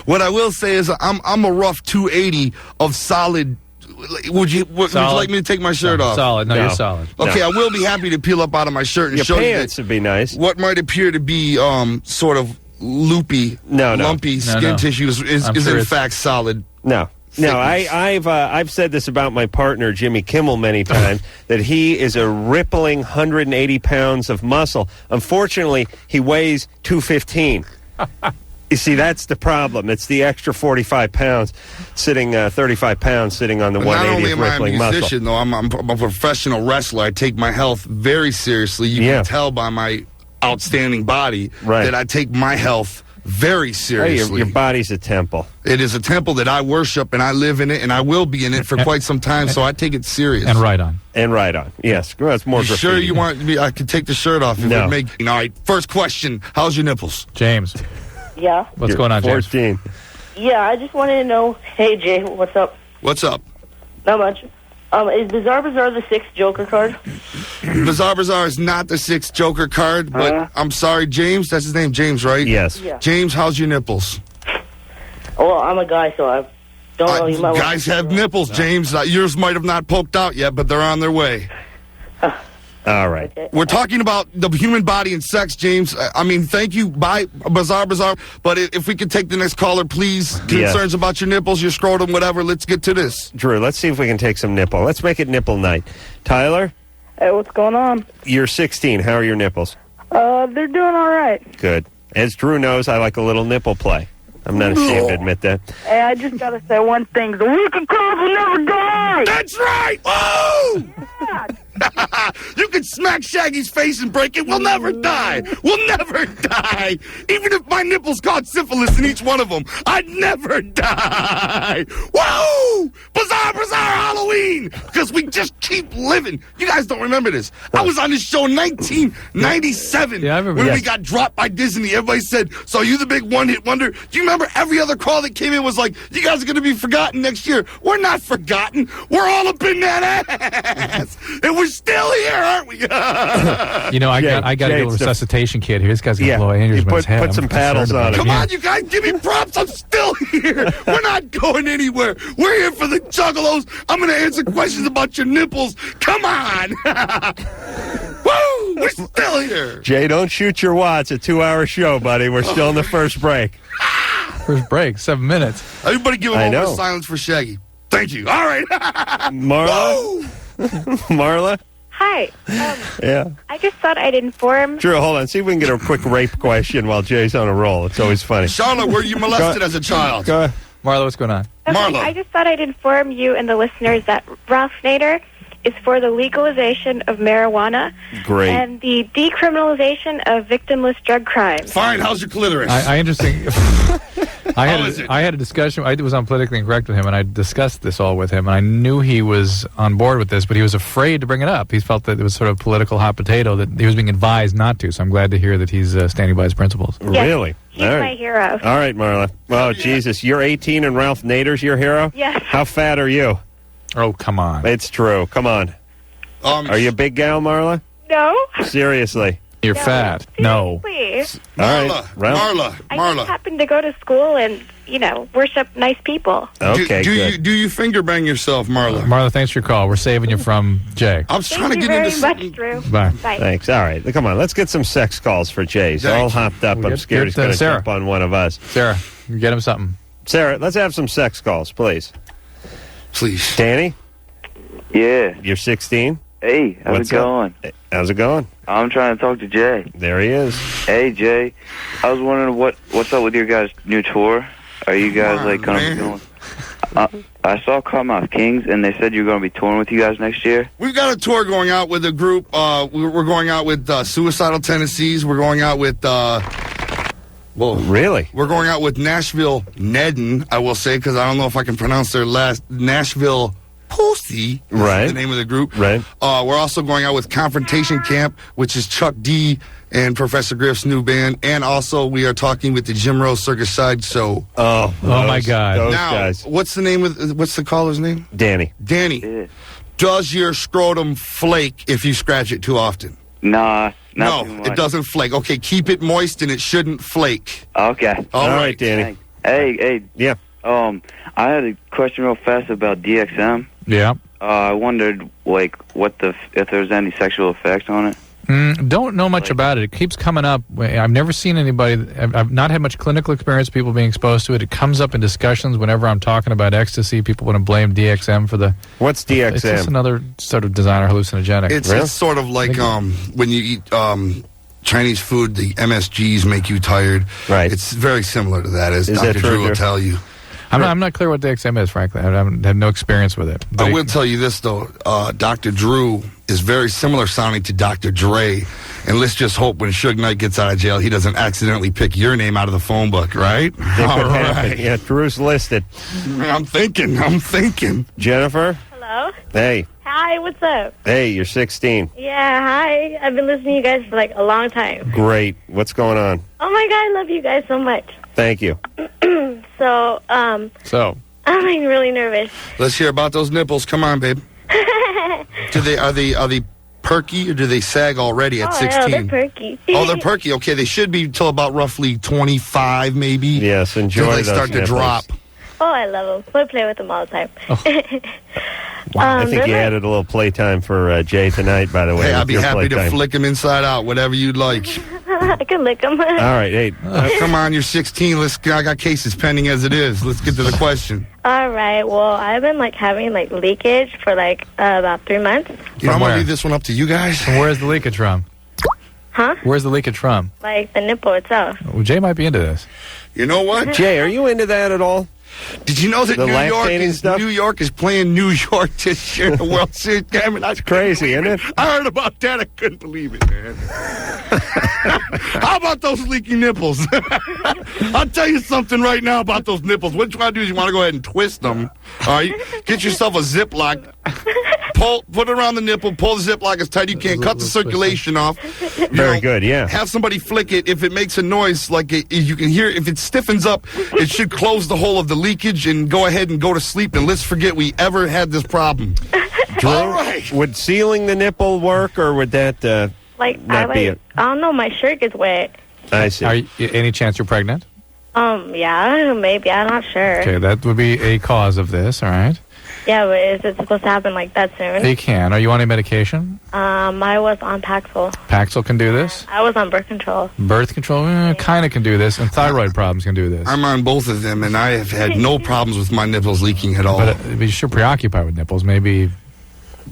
What I will say is I'm a rough 280 of solid. Would you like me to take my shirt off? Solid. No, you're solid. Okay, I will be happy to peel up out of my shirt and your show pants you would be nice. What might appear to be sort of lumpy skin tissue is in fact solid. No, I've said this about my partner Jimmy Kimmel many times that he is a rippling 180 pounds of muscle. Unfortunately, he weighs 215. You see, that's the problem. It's the extra 45 pounds sitting, 35 pounds sitting on the 180th rippling muscle. Not only am I a musician, though, I'm a professional wrestler. I take my health very seriously. You can tell by my outstanding body that I take my health very seriously. Your body's a temple. It is a temple that I worship, and I live in it, and I will be in it for quite some time, so I take it serious. And right on. Yes. That's more graffiti. Sure you want me? I can take the shirt off. No. All right, first question. How's your nipples? James. Yeah. What's going on, James? 14. Yeah, I just wanted to know, hey, Jay, what's up? What's up? Not much. Is Bizarre Bazaar the 6th Joker card? Bizarre Bazaar is not the 6th Joker card, but I'm sorry, James. That's his name, James, right? Yes. Yeah. James, how's your nipples? Well, I'm a guy, so I don't know. You might guys have nipples, James. Yours might have not poked out yet, but they're on their way. All right. We're talking about the human body and sex, James. I mean, thank you. Bye, Bizarre. But if we could take the next caller, please. Concerns about your nipples, your scrotum, whatever. Let's get to this. Drew, let's see if we can take some nipple. Let's make it nipple night. Tyler? Hey, what's going on? You're 16. How are your nipples? They're doing all right. Good. As Drew knows, I like a little nipple play. I'm not ashamed to admit that. Hey, I just got to say one thing. The weekend club will never die! That's right! Woo! Yeah. You can smack Shaggy's face and break it. We'll never die. We'll never die. Even if my nipples caught syphilis in each one of them, I'd never die. Woo! Bizarre Halloween! Because we just keep living. You guys don't remember this. I was on this show in 1997 when we got dropped by Disney. Everybody said, so are you the big one-hit wonder? Do you remember every other call that came in was like, you guys are going to be forgotten next year? We're not forgotten. We're all up in that ass. And we're still here, aren't we? I got a little resuscitation kit here. This guy's got a blow aneurysm in his head. Put some paddles on it. Come on, you guys, give me props. I'm still here. We're not going anywhere. We're here for the juggalos. I'm going to answer questions about your nipples. Come on. Woo! We're still here. Jay, don't shoot your watch. A 2-hour show, buddy. We're still in the first break. First break, 7 minutes. Everybody give a moment of silence for Shaggy. Thank you. All right. Marla? Marla? Hi. Yeah. I just thought I'd inform. Drew, hold on. See if we can get a quick rape question while Jay's on a roll. It's always funny. Charlotte, were you molested as a child? Go ahead. Marla, what's going on? Okay, Marla. I just thought I'd inform you and the listeners that Ralph Nader is for the legalization of marijuana Great. and the decriminalization of victimless drug crimes. Fine. How's your clitoris? I interesting. How is it? I had a discussion. I was on Politically Incorrect with him, and I discussed this all with him. And I knew he was on board with this, but he was afraid to bring it up. He felt that it was sort of political hot potato that he was being advised not to. So I'm glad to hear that he's standing by his principles. Yes, Really? He's All right. my hero. All right, Marla. Oh, Jesus. You're 18 and Ralph Nader's your hero? Yes. How fat are you? Oh, come on. It's true. Come on. Are you a big gal, Marla? No. Seriously. You're fat. No. Please. All right. I just happen to go to school and, worship nice people. Okay, do good. you finger bang yourself, Marla? Marla, thanks for your call. We're saving you from Jay. I was trying to Thank you get very into much, Drew. Bye. Bye. Thanks. All right. Come on. Let's get some sex calls for Jay. He's all hopped up. I'm scared he's going to Sarah. jump on one of us. Sarah, get him something. Sarah, let's have some sex calls, please. Please. Danny? Yeah. You're 16? Hey, how's What's it up? going? How's it going? I'm trying to talk to Jay. There he is. Hey, Jay. I was wondering what's up with your guys' new tour. Are you guys going to be doing? I saw Cottonmouth Kings, and they said you're going to be touring with you guys next year. We've got a tour going out with a group. We're going out with Suicidal Tendencies. We're going out with. Really? We're going out with Nashville Nedden, I will say, because I don't know if I can pronounce their last. Nashville Pussy. Right. The name of the group. Right. We're also going out with Confrontation Camp, which is Chuck D and Professor Griff's new band. And also we are talking with the Jim Rose Circus Sideshow. Oh my God. Those now, guys. what's the caller's name? Danny. Danny. Yeah. Does your scrotum flake if you scratch it too often? Nah. Not too No, much. it doesn't flake. Okay, keep it moist and it shouldn't flake. Okay. All right, Danny. Hey. Yeah. I had a question real fast about DXM. Yeah. I wondered, if there's any sexual effects on it. Don't know much about it. It keeps coming up. I've never seen anybody. I've not had much clinical experience. People being exposed to it. It comes up in discussions whenever I'm talking about ecstasy. People want to blame DXM for the. What's DXM? It's just another sort of designer hallucinogenic. It's sort of like when you eat Chinese food, the MSGs make you tired. Right. It's very similar to that, as Is Dr. that true, Drew will Drew? tell you. I'm not clear what DXM is, frankly. I haven't had no experience with it. But I will tell you this, though. Dr. Drew is very similar sounding to Dr. Dre. And let's just hope when Suge Knight gets out of jail, he doesn't accidentally pick your name out of the phone book, right? It could happen. Yeah, Drew's listed. I'm thinking. Jennifer? Hello? Hey. Hi, what's up? Hey, you're 16. Yeah, hi. I've been listening to you guys for a long time. Great. What's going on? Oh my God, I love you guys so much. Thank you. So, So, I'm really nervous. Let's hear about those nipples. Come on, babe. Are they perky or do they sag already at 16? Oh, they're perky. Oh, they're perky. Okay, they should be till about roughly 25, maybe. Yes, enjoy till they those start to nipples. drop. Oh, I love them. I play with them all the time. I think you they're added a little playtime for Jay tonight, by the way. Hey, with I'd be your happy to playtime. flick them inside out, whatever you'd like. I can lick them. All right, hey. Come on, you're 16. I got cases pending as it is. Let's get to the question. All right. Well, I've been having leakage for about 3 months. You know, I'm where? going to leave this one up to you guys. and where's the leakage from? Huh? Where's the leakage from? The nipple itself. Well, Jay might be into this. You know what? Jay, are you into that at all? Did you know that The lactating stuff? New York is playing New York this year in the World Series game? And that's crazy, isn't it? I heard about that. I couldn't believe it, man. How about those leaky nipples? I'll tell you something right now about those nipples. What you want to do is you want to go ahead and twist them. All right? Get yourself a Ziploc. Put it around the nipple. Pull the Ziploc as tight as you can. Cut the circulation off. Very good, yeah. Have somebody flick it. If it makes a noise, you can hear, if it stiffens up, it should close the hole of the leakage and go ahead and go to sleep. And let's forget we ever had this problem. Drew, All right. would sealing the nipple work, or would that not be it? I don't know. My shirt gets wet. I see. Any chance you're pregnant? Yeah, maybe. I'm not sure. Okay, that would be a cause of this, all right? Yeah, but is it supposed to happen like that soon? You can. Are you on any medication? I was on Paxil. Paxil can do this. I was on birth control. Birth control kind of can do this, and thyroid problems can do this. I'm on both of them, and I have had no problems with my nipples leaking at all. But you should preoccupy with nipples. Maybe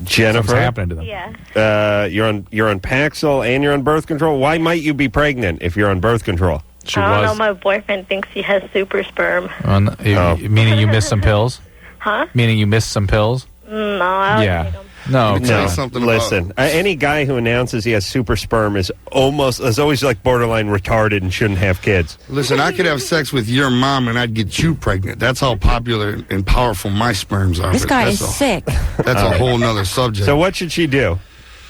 Jennifer, something's happening to them. Yeah. you're on Paxil and you're on birth control. Why might you be pregnant if you're on birth control? I don't know. My boyfriend thinks he has super sperm. Meaning you missed some pills? Huh? Meaning you missed some pills? No, I don't need them. No, Let me tell you something. Listen, any guy who announces he has super sperm is always like borderline retarded and shouldn't have kids. Listen, I could have sex with your mom and I'd get you pregnant. That's how popular and powerful my sperms are. This guy That's is sick. That's a whole nother subject. So what should she do?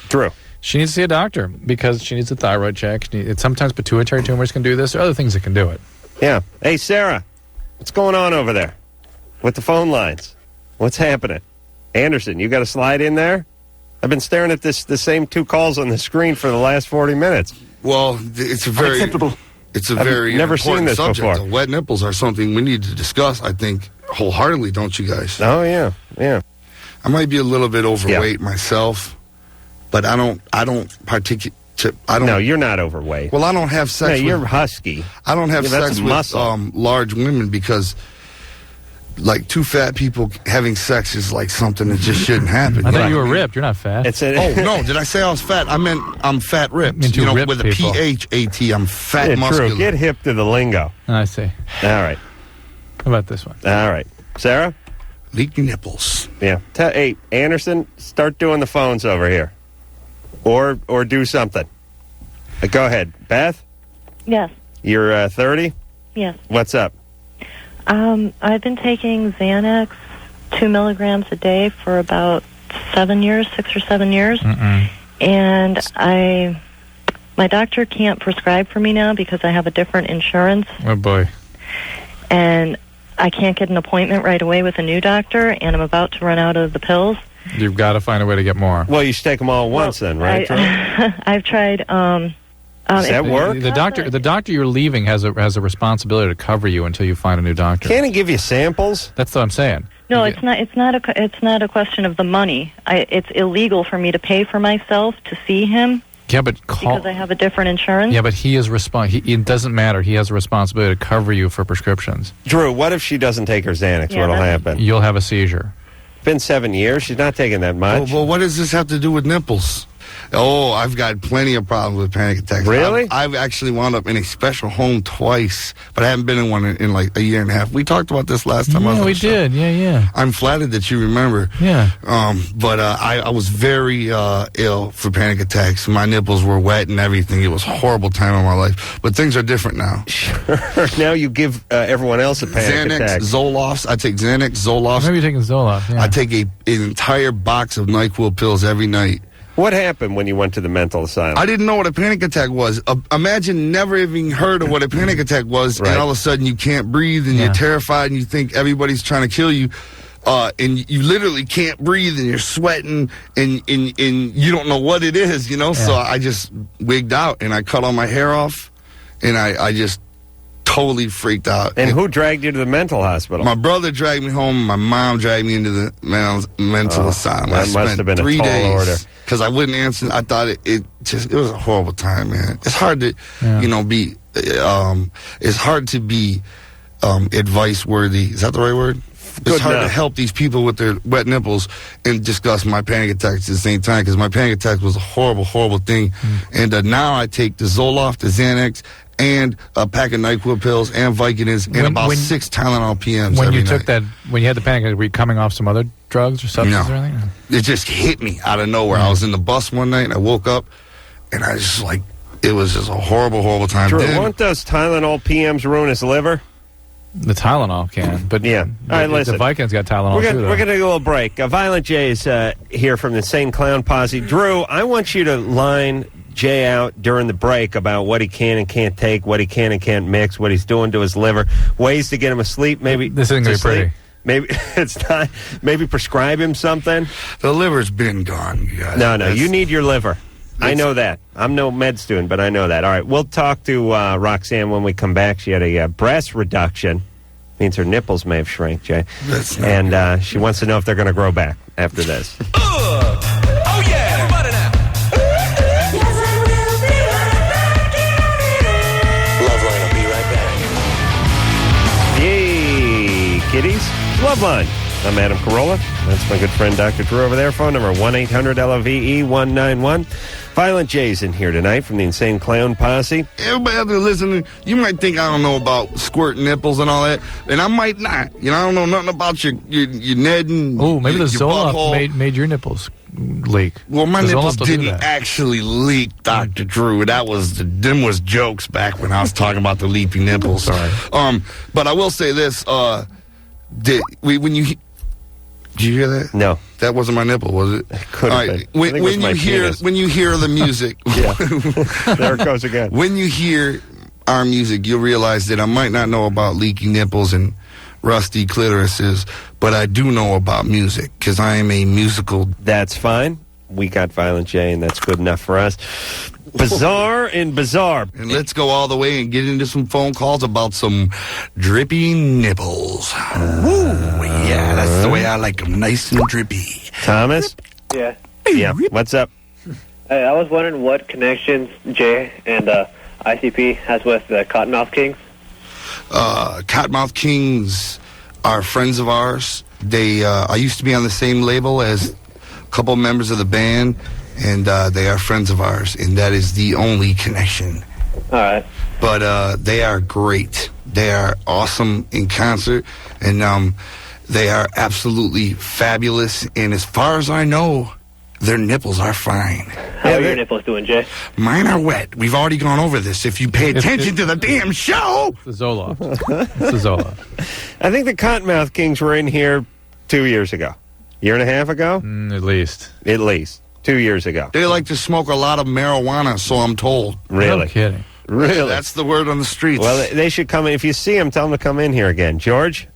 Drew. She needs to see a doctor because she needs a thyroid check. Sometimes pituitary tumors can do this. There are other things that can do it. Yeah. Hey, Sarah, what's going on over there with the phone lines? What's happening? Anderson, you got a slide in there? I've been staring at the same two calls on the screen for the last 40 minutes. Well, it's a very Unacceptable. It's a I've very never important seen this subject. before. The wet nipples are something we need to discuss, I think, wholeheartedly, don't you guys? Oh, yeah. Yeah. I might be a little bit overweight myself, but I don't No, you're not overweight. Well, I don't have sex with... you're husky. I don't have Yeah, that's sex muscle. with large women because, like, two fat people having sex is like something that just shouldn't happen. I thought you were ripped. You're not fat. Oh, no. Did I say I was fat? I meant I'm fat ripped. Into ripped with people. a P-H-A-T. I'm fat muscular. True. Get hip to the lingo. I see. All right. How about this one? All right. Sarah? Leaky nipples. Yeah. Hey, Anderson, start doing the phones over here. Or do something. Go ahead. Beth? Yes. You're 30? Yes. What's up? I've been taking Xanax 2 milligrams a day for about 6 or 7 years. And my doctor can't prescribe for me now because I have a different insurance. Oh, boy. And I can't get an appointment right away with a new doctor, and I'm about to run out of the pills. You've got to find a way to get more. Well, you should take them all at once then, right? I've tried... Does that work? The doctor you're leaving has a responsibility to cover you until you find a new doctor. Can't he give you samples? That's what I'm saying. No, it's not. It's not a question of the money. It's illegal for me to pay for myself to see him. Yeah, but because I have a different insurance. Yeah, but he is it doesn't matter. He has a responsibility to cover you for prescriptions. Drew, what if she doesn't take her Xanax? Yeah, What'll happen? You'll have a seizure. Been 7 years. She's not taking that much. Well, what does this have to do with nipples? Oh, I've got plenty of problems with panic attacks. Really? I've actually wound up in a special home twice, but I haven't been in one in like a year and a half. We talked about this last time I was on the show. did. Yeah. I'm flattered that you remember. Yeah. But I was very ill for panic attacks. My nipples were wet and everything. It was a horrible time in my life. But things are different now. Sure. Now you give everyone else a panic attack. Zolofts. I take Xanax, Zoloft. Maybe you're taking Zoloft. Yeah. I take an entire box of NyQuil pills every night. What happened when you went to the mental asylum? I didn't know what a panic attack was. Imagine never even heard of what a panic attack was, and all of a sudden you can't breathe, and you're terrified, and you think everybody's trying to kill you, and you literally can't breathe, and you're sweating, and you don't know what it is, you know? So I just wigged out, and I cut all my hair off, and I just totally freaked out. And who dragged you to the mental hospital? My brother dragged me home. My mom dragged me into the mental asylum. That must have been a 3 tall days order. because I wouldn't answer. I thought it was a horrible time, man. It's hard to be it's hard to be advice worthy. Is that the right word? It's hard to help these people with their wet nipples and discuss my panic attacks at the same time because my panic attack was a horrible, horrible thing. And now I take the Zoloft, the Xanax, and a pack of NyQuil pills and Vicodins and about 6 Tylenol PMs When every you took night. when you had the panic attack, were you coming off some other drugs or substances or anything? It just hit me out of nowhere. I was in the bus one night and I woke up and I just it was just a horrible, horrible time. Drew, Then- won't those Tylenol PMs ruin his liver? The Tylenol can, but yeah. All right, listen. The Vikings got Tylenol We're too. gonna go a little break. Violent J is here from the Insane Clown Posse. Drew, I want you to line Jay out during the break about what he can and can't take, what he can and can't mix, what he's doing to his liver, ways to get him asleep. Maybe this isn't gonna be pretty. Maybe it's not. Maybe prescribe him something. The liver's been gone, you guys. No, you need your liver. I know that. I'm no med student, but I know that. All right, we'll talk to Roxanne when we come back. She had a breast reduction, Means her nipples may have shrank, Jay. That's not And she wants to know if they're going to grow back after this. Oh yeah, everybody now. LoveLine will be right back. Yay, kiddies. LoveLine. I'm Adam Carolla. That's my good friend Dr. Drew over there. Phone number 1-800-LOVE-191. Violent J's in here tonight from the Insane Clown Posse. Everybody out there listening, you might think I don't know about squirt nipples and all that, and I might not. You know, I don't know nothing about your Ned and maybe the your Zoloft butthole. made your nipples leak. Well, my The nipples Zoloft will do didn't that. actually leak, Dr. Drew. Them was jokes back when I was talking about the leaky nipples. Sorry. But I will say this: did you hear that? No. That wasn't my nipple, was it? Could have been. I think it was my penis. When you hear the music, There it goes again. when you hear our music, you'll realize that I might not know about leaky nipples and rusty clitorises, but I do know about music because I am a musical. That's fine. We got Violent J, and that's good enough for us. Bizarre and bizarre. And let's go all the way and get into some phone calls about some drippy nipples. Woo, yeah, that's the way I like them, nice and drippy. Thomas? Yeah. Yeah, what's up? Hey, I was wondering what connections Jay and ICP has with the Cottonmouth Kings. Cottonmouth Kings are friends of ours. I used to be on the same label as a couple members of the band, and they are friends of ours, and that is the only connection. All right. But they are great. They are awesome in concert, and they are absolutely fabulous. And as far as I know, their nipples are fine. How are your nipples doing, Jay? Mine are wet. We've already gone over this. If you pay attention to the damn show. It's the Zoloft. It's the Zoloft. I think the Cottonmouth Kings were in here 2 years ago. Year and a half ago? At least. At least. 2 years ago. They like to smoke a lot of marijuana, so I'm told. Really? No kidding. Really? That's the word on the streets. Well, they should come in. If you see them, tell them to come in here again. George?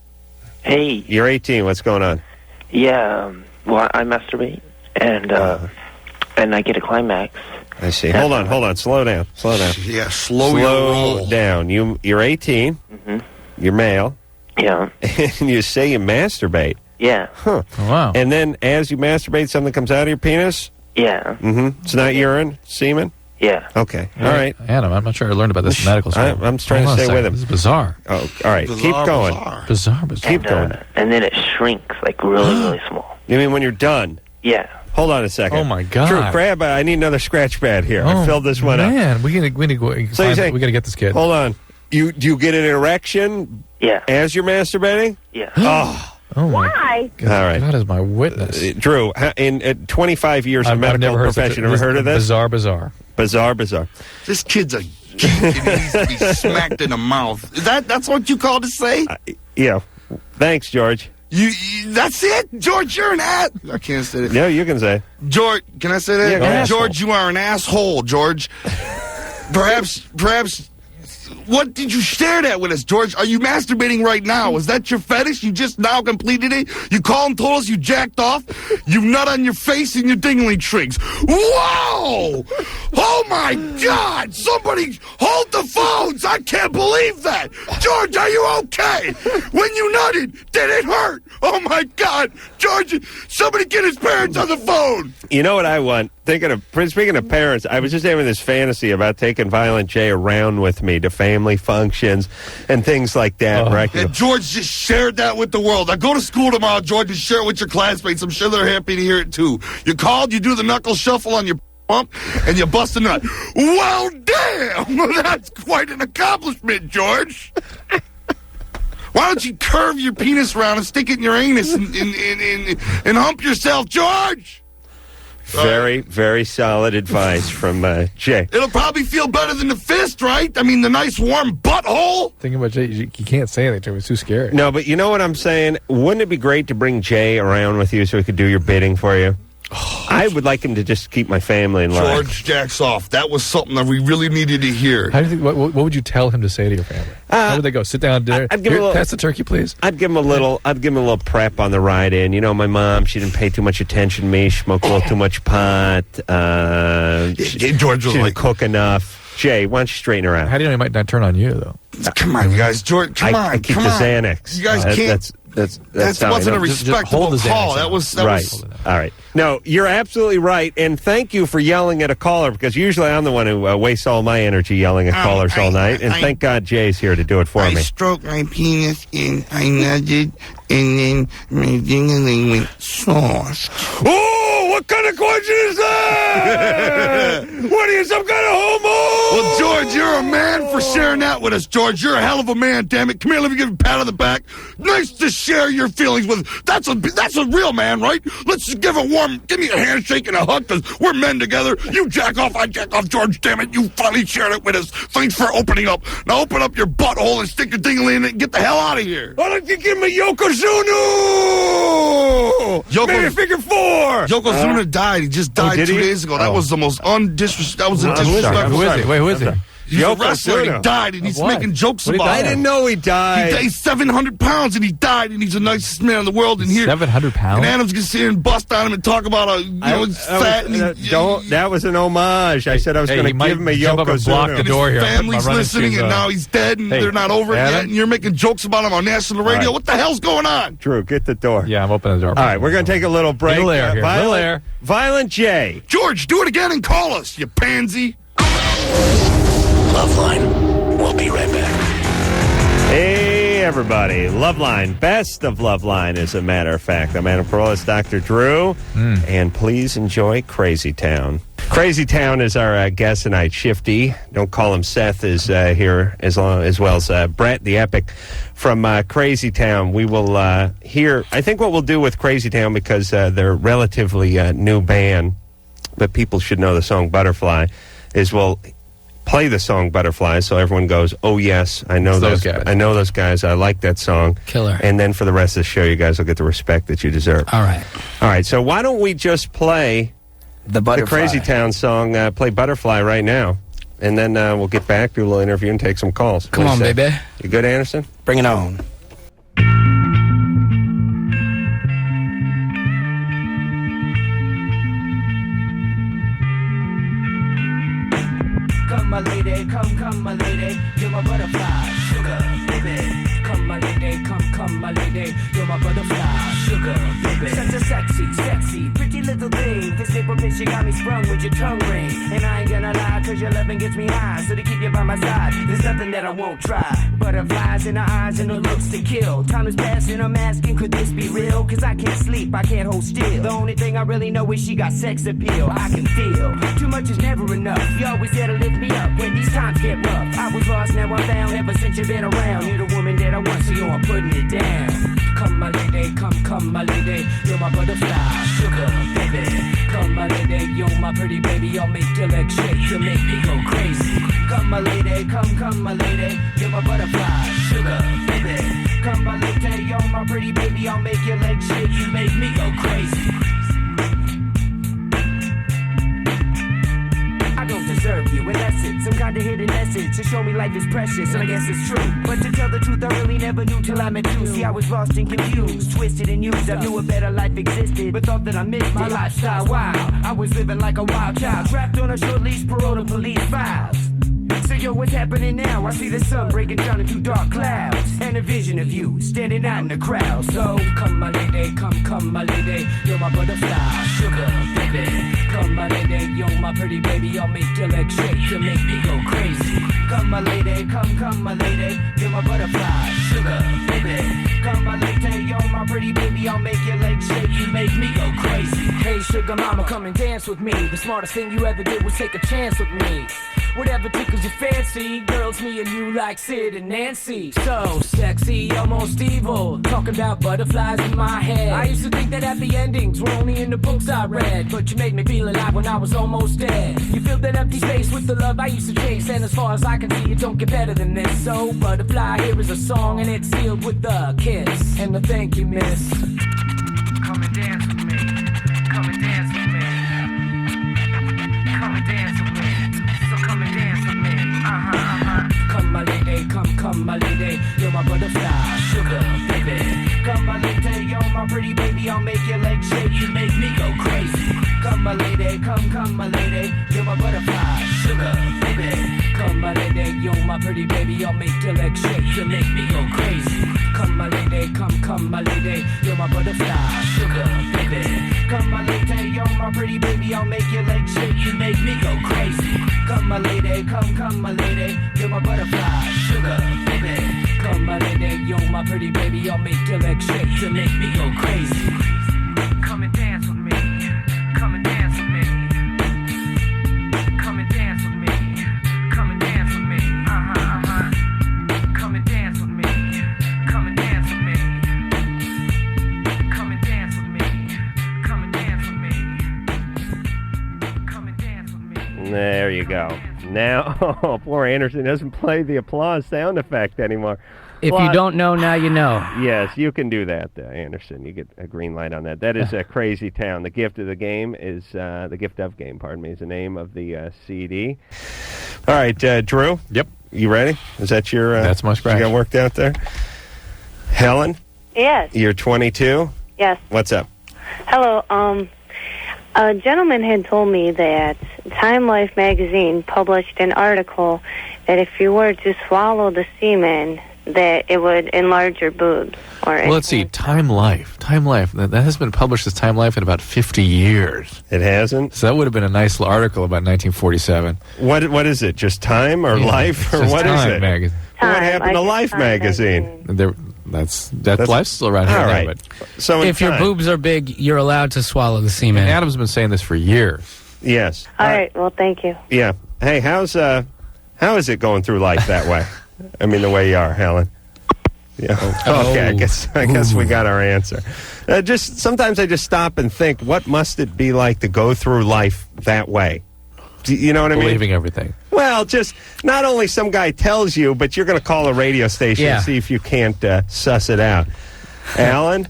Hey. You're 18. What's going on? Yeah, well, I masturbate, and I get a climax. I see. Hold on. Slow down. Yeah, slow your roll. down. You're 18. Mm-hmm. You're male. Yeah. And you say you masturbate. Yeah. Huh. Oh, wow. And then as you masturbate, something comes out of your penis? Yeah. Mm-hmm. It's not urine? Semen? Yeah. Okay. All right. Adam, I'm not sure I learned about this in medical school. I'm trying to Hold on a stay with second. him. This is bizarre. Oh, all right. Bizarre, Keep going. bizarre. Bizarre. Keep going. And then it shrinks, like really, really small. You mean when you're done? Yeah. Hold on a second. Oh, my God. Drew, grab. I need another scratch pad here. I Oh, filled this one up. Man, we gotta go. So you're saying, we gotta get this kid. Hold on. Do you get an erection? Yeah. As you're masturbating? Yeah. Oh my Why? God. All right. God is my witness. Drew, in 25 years of I've medical never heard profession, ever heard of this? Bizarre. Bizarre. This kid's a geek and he needs to be smacked in the mouth. That's what you called to say? Yeah. Thanks, George. You that's it? George, you're an ass. I can't say that. No, you can say. George, can I say that? Yeah, go ahead. George, you are an asshole, George. Perhaps, what did you share that with us, George? Are you masturbating right now? Is that your fetish? You just now completed it? You called and told us you jacked off? You nut on your face and your dingling tricks. Whoa! Oh, my God! Somebody hold the phones! I can't believe that! George, are you okay? When you nutted, did it hurt? Oh, my God! George, somebody get his parents on the phone! You know what I want? Speaking of parents, I was just having this fantasy about taking Violent J around with me to family functions and things like that. Right? And George just shared that with the world. Now go to school tomorrow, George, and share it with your classmates. I'm sure they're happy to hear it, too. You called, you do the knuckle shuffle on your bump, and you bust a nut. Well, damn! That's quite an accomplishment, George. Why don't you curve your penis around and stick it in your anus and hump yourself, George? Very, very solid advice from Jay. It'll probably feel better than the fist, right? I mean, the nice warm butthole. Thinking about Jay, you can't say anything to him. It's too scary. No, but you know what I'm saying? Wouldn't it be great to bring Jay around with you so he could do your bidding for you? I would like him to just keep my family in line. George jacks off. That was something that we really needed to hear. How do you think? What would you tell him to say to your family? How would they go? Sit down, dinner. I'd give him a little, pass the turkey, please. I'd give him a little prep on the ride in. You know, my mom, she didn't pay too much attention to me. She smoked a little too much pot. George was she like, didn't cook enough. Jay, why don't you straighten her out? How do you know he might not turn on you, though? Come on, you guys. George, come on. I keep come the on. Xanax. You guys can't. That wasn't a respectable call. That was right. All right. No, you're absolutely right, and thank you for yelling at a caller, because usually I'm the one who wastes all my energy yelling at callers all night, and thank God Jay's here to do it for me. I stroked my penis, and I nutted, and then my ding-a-ling went soft. Oh, what kind of question is that? What are you, some kind of homo? Well, George, you're a man for sharing that with us, George. You're a hell of a man, damn it. Come here, let me give you a pat on the back. Nice to share your feelings with. That's a real man, right? Let's just give me a handshake and a hug, because we're men together. You jack off, I jack off, George, damn it. You finally shared it with us. Thanks for opening up. Now open up your butthole and stick your dingling in it and get the hell out of here. Why don't you give me Yokozuna? Maybe figure 4. Yokozuna died. He just died 2 days ago. That was the most That was a disrespectful. Who is he? Wait, who is he? He's a wrestler, and he died, and he's making jokes about it. I didn't know he died. He's 700 pounds, and he died, and he's the nicest man in the world. And here, 700 pounds? And Adam's going to sit here and bust on him and talk about, he's fat. That was an homage. I said I was going to give him a Yokozuna. Block the door here. Family's listening, and now he's dead, and they're not over it yet, and you're making jokes about him on national radio. What the hell's going on? Drew, get the door. Yeah, I'm opening the door. All right, we're going to take a little break. Little air here. Little air. Violent J. George, do it again and call us, you pansy. LoveLine. We'll be right back. Hey, everybody. LoveLine. Best of LoveLine, as a matter of fact. I'm Adam Carolla. It's Dr. Drew. And please enjoy Crazy Town. Crazy Town is our guest tonight. Shifty. Don't call him Seth is here, as well as Brett, the Epic, from Crazy Town. We will hear, I think what we'll do with Crazy Town, because they're a relatively new band, but people should know the song Butterfly, is we'll play the song Butterfly, so everyone goes, oh yes, I know those guys. I know those guys. I like that song. Killer. And then for the rest of the show, you guys will get the respect that you deserve. All right. All right, so why don't we just play the Crazy Town song, play Butterfly right now, and then we'll get back, do a little interview, and take some calls. Come on, baby. You good, Anderson? Bring it on. Come, my lady, come, my lady, you're my butterfly, sugar, baby. Come, my lady, come, my lady, you're my butterfly, sugar, baby. Such a sexy, pretty little thing. This nipple pinch, you got me sprung with your tongue ring. And I ain't gonna lie, cause your loving gets me high. So to keep you by my side, there's nothing that I won't try. Butterflies in her eyes and her looks to kill. Time is passing, I'm asking, could this be real? Cause I can't sleep, I can't hold still. The only thing I really know is she got sex appeal. I can feel, too much is never enough. You always there to lift me up when these times get rough. I was lost, now I'm found, ever since you've been around. You're the woman that I want, so yo, I'm putting it down. Come, my lady, come, my lady, you're my butterfly, sugar, baby. Come, my lady, you're my pretty baby, I'll make your legs shake, you make me go crazy. Come, my lady, come, my lady, you're my butterfly, sugar, baby. Come, my lady, you're my pretty baby, I'll make your legs shake, you make me go crazy. I don't deserve you, and that's it. Some kind of hidden message to show me life is precious, and I guess it's true. But to tell the truth, I really never knew till I met you. See, I was lost and confused, twisted and used. I knew a better life existed, but thought that I missed my lifestyle. Wow, I was living like a wild child, trapped on a short leash, parole to police files. So yo, what's happening now? I see the sun breaking down into dark clouds, and a vision of you standing out in the crowd. So come, my lady, come, my lady, you're my butterfly, sugar, baby. Come, my lady, you're my pretty baby, I'll make your legs shake, you make me go crazy. Come, my lady, come, my lady, you're my butterfly, sugar, baby. Come, my lady, you're my pretty baby, I'll make your legs shake, you make me go crazy. Hey, sugar mama, come and dance with me. The smartest thing you ever did was take a chance with me. Whatever tickles your fancy, girls, me and you like Sid and Nancy. So sexy, almost evil, talking about butterflies in my head. I used to think that happy endings were only in the books I read, but you made me feel alive when I was almost dead. You filled that empty space with the love I used to chase, and as far as I can see, it don't get better than this. So Butterfly, here is a song, and it's sealed with a kiss and a thank you, miss. Come and dance with me. Come and dance with me. Come and dance with me. So come and dance with me. Come, my lady, come, my lady, you're my butterfly, sugar, baby. Come, my lady, you're my pretty baby, I'll make your legs shake, you make me go crazy. Come, my lady, come, my lady, you're my butterfly, sugar, baby. Come my lady, yo my pretty baby, I'll make your legs shake to make me go crazy. Come my lady, come my lady, you're my butterfly, sugar baby. Come my lady, yo my pretty baby, I'll make your legs shake to make me go crazy. Come my lady, come my lady, you're my butterfly, sugar baby. Come my lady, yo my pretty baby, I'll make your legs shake to make me go crazy. Come and dance with me, come and dance with me. Come and dance with me, come and dance with me. Come and dance with me, come and dance with me. Come and dance with me, come and dance with me. Come and dance with me. There you go. Now, oh, poor Anderson doesn't play the applause sound effect anymore. If you don't know, now you know. Yes, you can do that, Anderson. You get a green light on that. That is a Crazy Town. The gift of game is the the name of the CD. All right, Drew. Yep. You ready? Is that your? That's my scratch. You got worked out there. Helen. Yes. You're 22. Yes. What's up? Hello. A gentleman had told me that Time Life magazine published an article that if you were to swallow the semen, that it would enlarge your boobs. Well, let's see. Time Life. That has been published as Time Life in about 50 years. It hasn't? So that would have been a nice little article about 1947. What is it? Just Time or Life? Or what is it? Magazine. What happened to Life magazine? That's Life's still around here. All right. But So if your boobs are big, you're allowed to swallow the semen. And Adam's been saying this for years. Yes. All right. Well, thank you. Yeah. Hey, how is it going through life that way? I mean, the way you are, Helen. Yeah. Okay. I guess we got our answer. Sometimes I just stop and think, what must it be like to go through life that way? You know what I mean? Believing everything. Well, just not only some guy tells you, but you're going to call a radio station and see if you can't suss it out. Alan?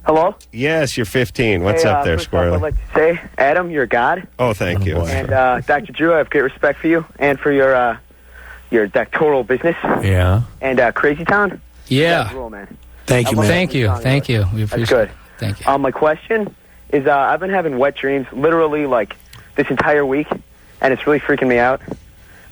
Hello? Yes, you're 15. What's up there, Squirrely? I'd like to say, Adam, you're a god. Oh, thank you. And Dr. Drew, I have great respect for you and for your doctoral business. Yeah. And Crazy Town. Yeah. Rule, man. Thank you, man. Thank you. We appreciate That's good. it. Thank you. My question is, I've been having wet dreams literally like this entire week, and it's really freaking me out.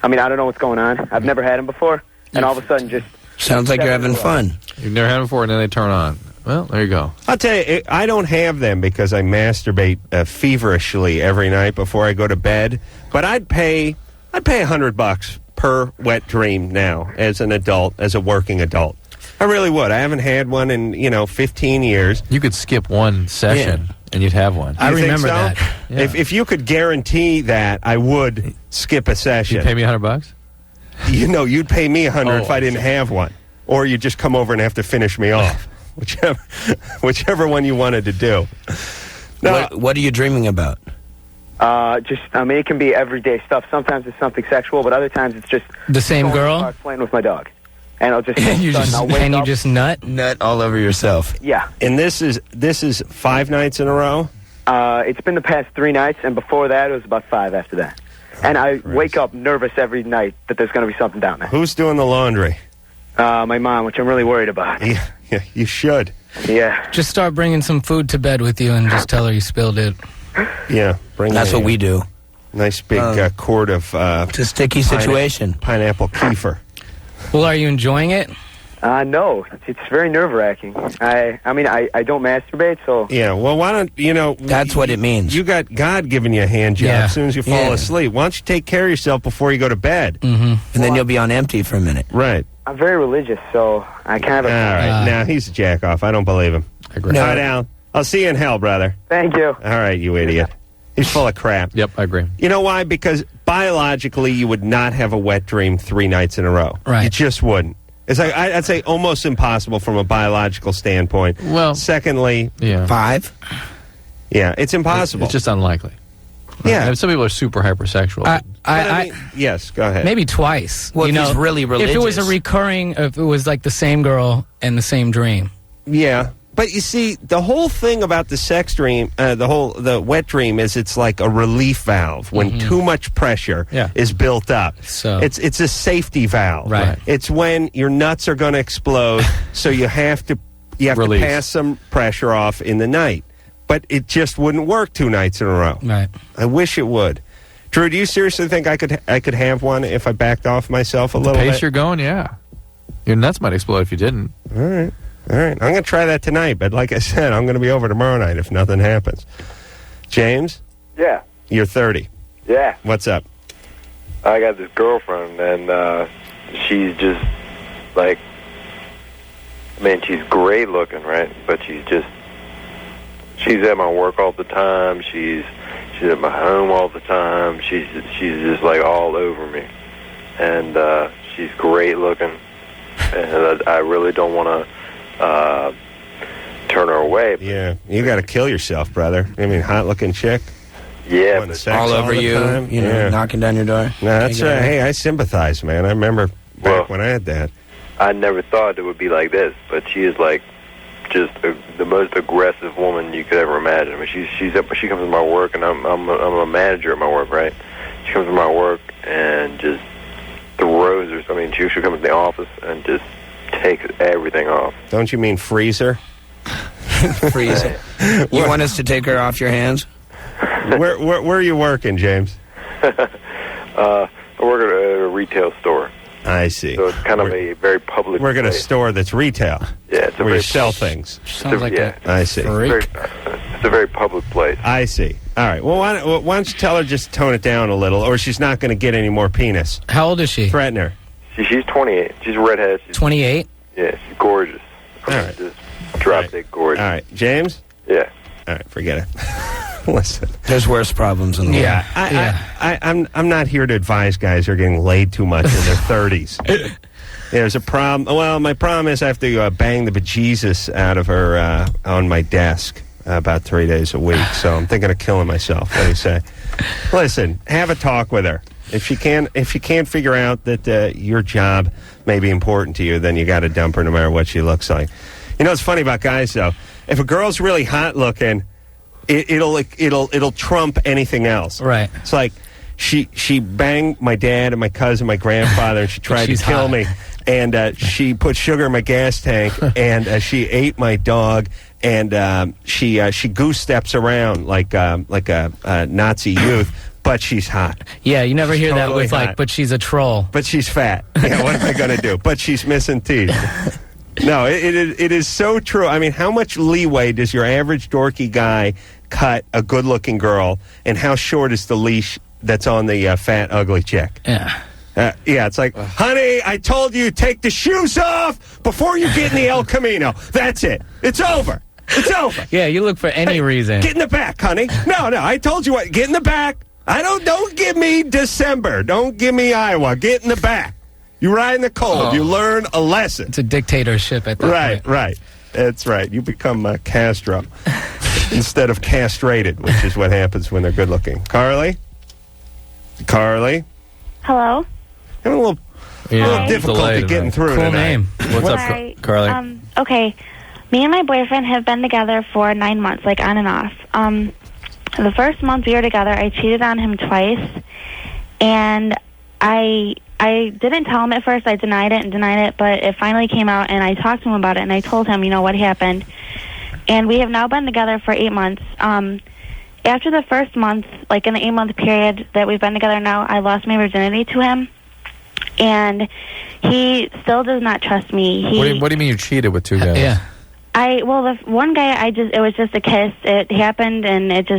I mean, I don't know what's going on. I've never had them before, and all of a sudden just... Sounds like you're having fun. You've never had them before, and then they turn on. Well, there you go. I'll tell you, I don't have them because I masturbate feverishly every night before I go to bed. But I'd pay $100 per wet dream now as an adult, as a working adult. I really would. I haven't had one in 15 years. You could skip one session and you'd have one. I remember that. Yeah. If you could guarantee that, I would skip a session. You'd pay me $100? You'd pay me $100 if I didn't have one, or you'd just come over and have to finish me off. Whichever one you wanted to do. Now, what are you dreaming about? It can be everyday stuff. Sometimes it's something sexual, but other times it's just the same girl playing with my dog, and I'll just you just nut all over yourself. Yeah. And this is 5 nights in a row. It's been the past 3 nights, and before that it was about 5 after that. And I wake up nervous every night that there's going to be something down there. Who's doing the laundry? My mom, which I'm really worried about. Yeah, you should. Yeah. Just start bringing some food to bed with you and just tell her you spilled it. Yeah, That's what we do. Nice big quart of... it's a sticky situation. Pineapple kefir. Well, are you enjoying it? No, it's very nerve-wracking. I don't masturbate, so... Yeah, well, why don't, That's what it means. You got God giving you a hand job as soon as you fall asleep. Why don't you take care of yourself before you go to bed? Mm-hmm. And then you'll be on empty for a minute. Right. I'm very religious, so I kind of... All right, now he's a jack-off. I don't believe him. I agree. All right, Al, I'll see you in hell, brother. Thank you. All right, you idiot. He's full of crap. Yep, I agree. You know why? Because biologically, you would not have a wet dream 3 nights in a row. Right. You just wouldn't. It's like, I'd say almost impossible from a biological standpoint. Well, secondly... 5? Yeah, it's impossible. It's just unlikely. Yeah. And some people are super hypersexual. Yes, go ahead. Maybe twice. Well, if he's really religious. If it was if it was like the same girl and the same dream. Yeah. But you see, the whole thing about the sex dream, the wet dream, is it's like a relief valve when too much pressure is built up. So it's a safety valve. Right. It's when your nuts are going to explode, so you have to pass some pressure off in the night. But it just wouldn't work 2 nights in a row. Right. I wish it would. Drew, do you seriously think I could have one if I backed off myself a little bit? The pace you're going, yeah. Your nuts might explode if you didn't. All right. I'm going to try that tonight, but like I said, I'm going to be over tomorrow night if nothing happens. James? Yeah. You're 30. Yeah. What's up? I got this girlfriend, and she's just, like, I mean, she's great looking, right? But she's at my work all the time. She's at my home all the time. She's just, like, all over me. And she's great looking. And I really don't want to turn her away. Yeah, you got to kill yourself, brother. I mean, hot-looking chick. Yeah, but all over you, knocking down your door. No, that's right. Hey, I sympathize, man. I remember back when I had that. I never thought it would be like this, but she is like just the most aggressive woman you could ever imagine. I mean, she comes to my work, and I'm a manager at my work, right? She comes to my work and just throws her. I mean, she come to the office and just takes everything off. Don't you mean freezer? Freezer. You want us to take her off your hands? Where are you working, James? I work at a retail store. I see. So it's kind of a very public Work at a place. store that's retail. Yeah, it's a where very you sell things. Sounds like I see. It's a very public place. I see. All right. Well, why don't you tell her just to tone it down a little, or she's not going to get any more penis. How old is she? Threaten her. She's 28. She's a redhead. 28? Yeah, she's gorgeous. All right. Just drop dead gorgeous. All right. James? Yeah. All right. Forget it. Listen. There's worse problems in the world. Yeah. I'm not here to advise guys who are getting laid too much in their 30s. There's a problem. Well, my problem is I have to bang the bejesus out of her on my desk about 3 days a week. So I'm thinking of killing myself. What do you say? Listen, have a talk with her. If she can't figure out that your job may be important to you, then you got to dump her no matter what she looks like. You know what's funny about guys though? If a girl's really hot looking, it'll trump anything else. Right. It's like she banged my dad and my cousin, my grandfather, and she tried to kill me. And she put sugar in my gas tank, and she ate my dog, and she goose steps around like a Nazi youth. But she's hot. Yeah, you never hear that totally with hot. like, but she's a troll. But she's fat. Yeah, what am I going to do? But she's missing teeth. No, it is so true. I mean, how much leeway does your average dorky guy cut a good-looking girl, and how short is the leash that's on the fat, ugly chick? Yeah. Yeah, it's like, honey, I told you take the shoes off before you get in the El Camino. That's it. It's over. It's over. Yeah, you look for any reason. Get in the back, honey. No, I told you what. Get in the back. Don't give me December. Don't give me Iowa. Get in the back. You ride in the cold. Oh. You learn a lesson. It's a dictatorship at that point. Right. That's right. You become Castro instead of castrated, which is what happens when they're good looking. Carly? Hello? Having a little difficulty getting through Cool tonight. name. What's up, Hi. Carly? Okay. Me and my boyfriend have been together for 9 months, like on and off. The first month we were together, I cheated on him twice, and I didn't tell him at first. I denied it, but it finally came out, and I talked to him about it, and I told him, what happened. And we have now been together for 8 months. After the first month, like in the 8-month period that we've been together now, I lost my virginity to him, and he still does not trust me. What do you mean you cheated with two guys? Yeah. The one guy, it was just a kiss. It happened, and it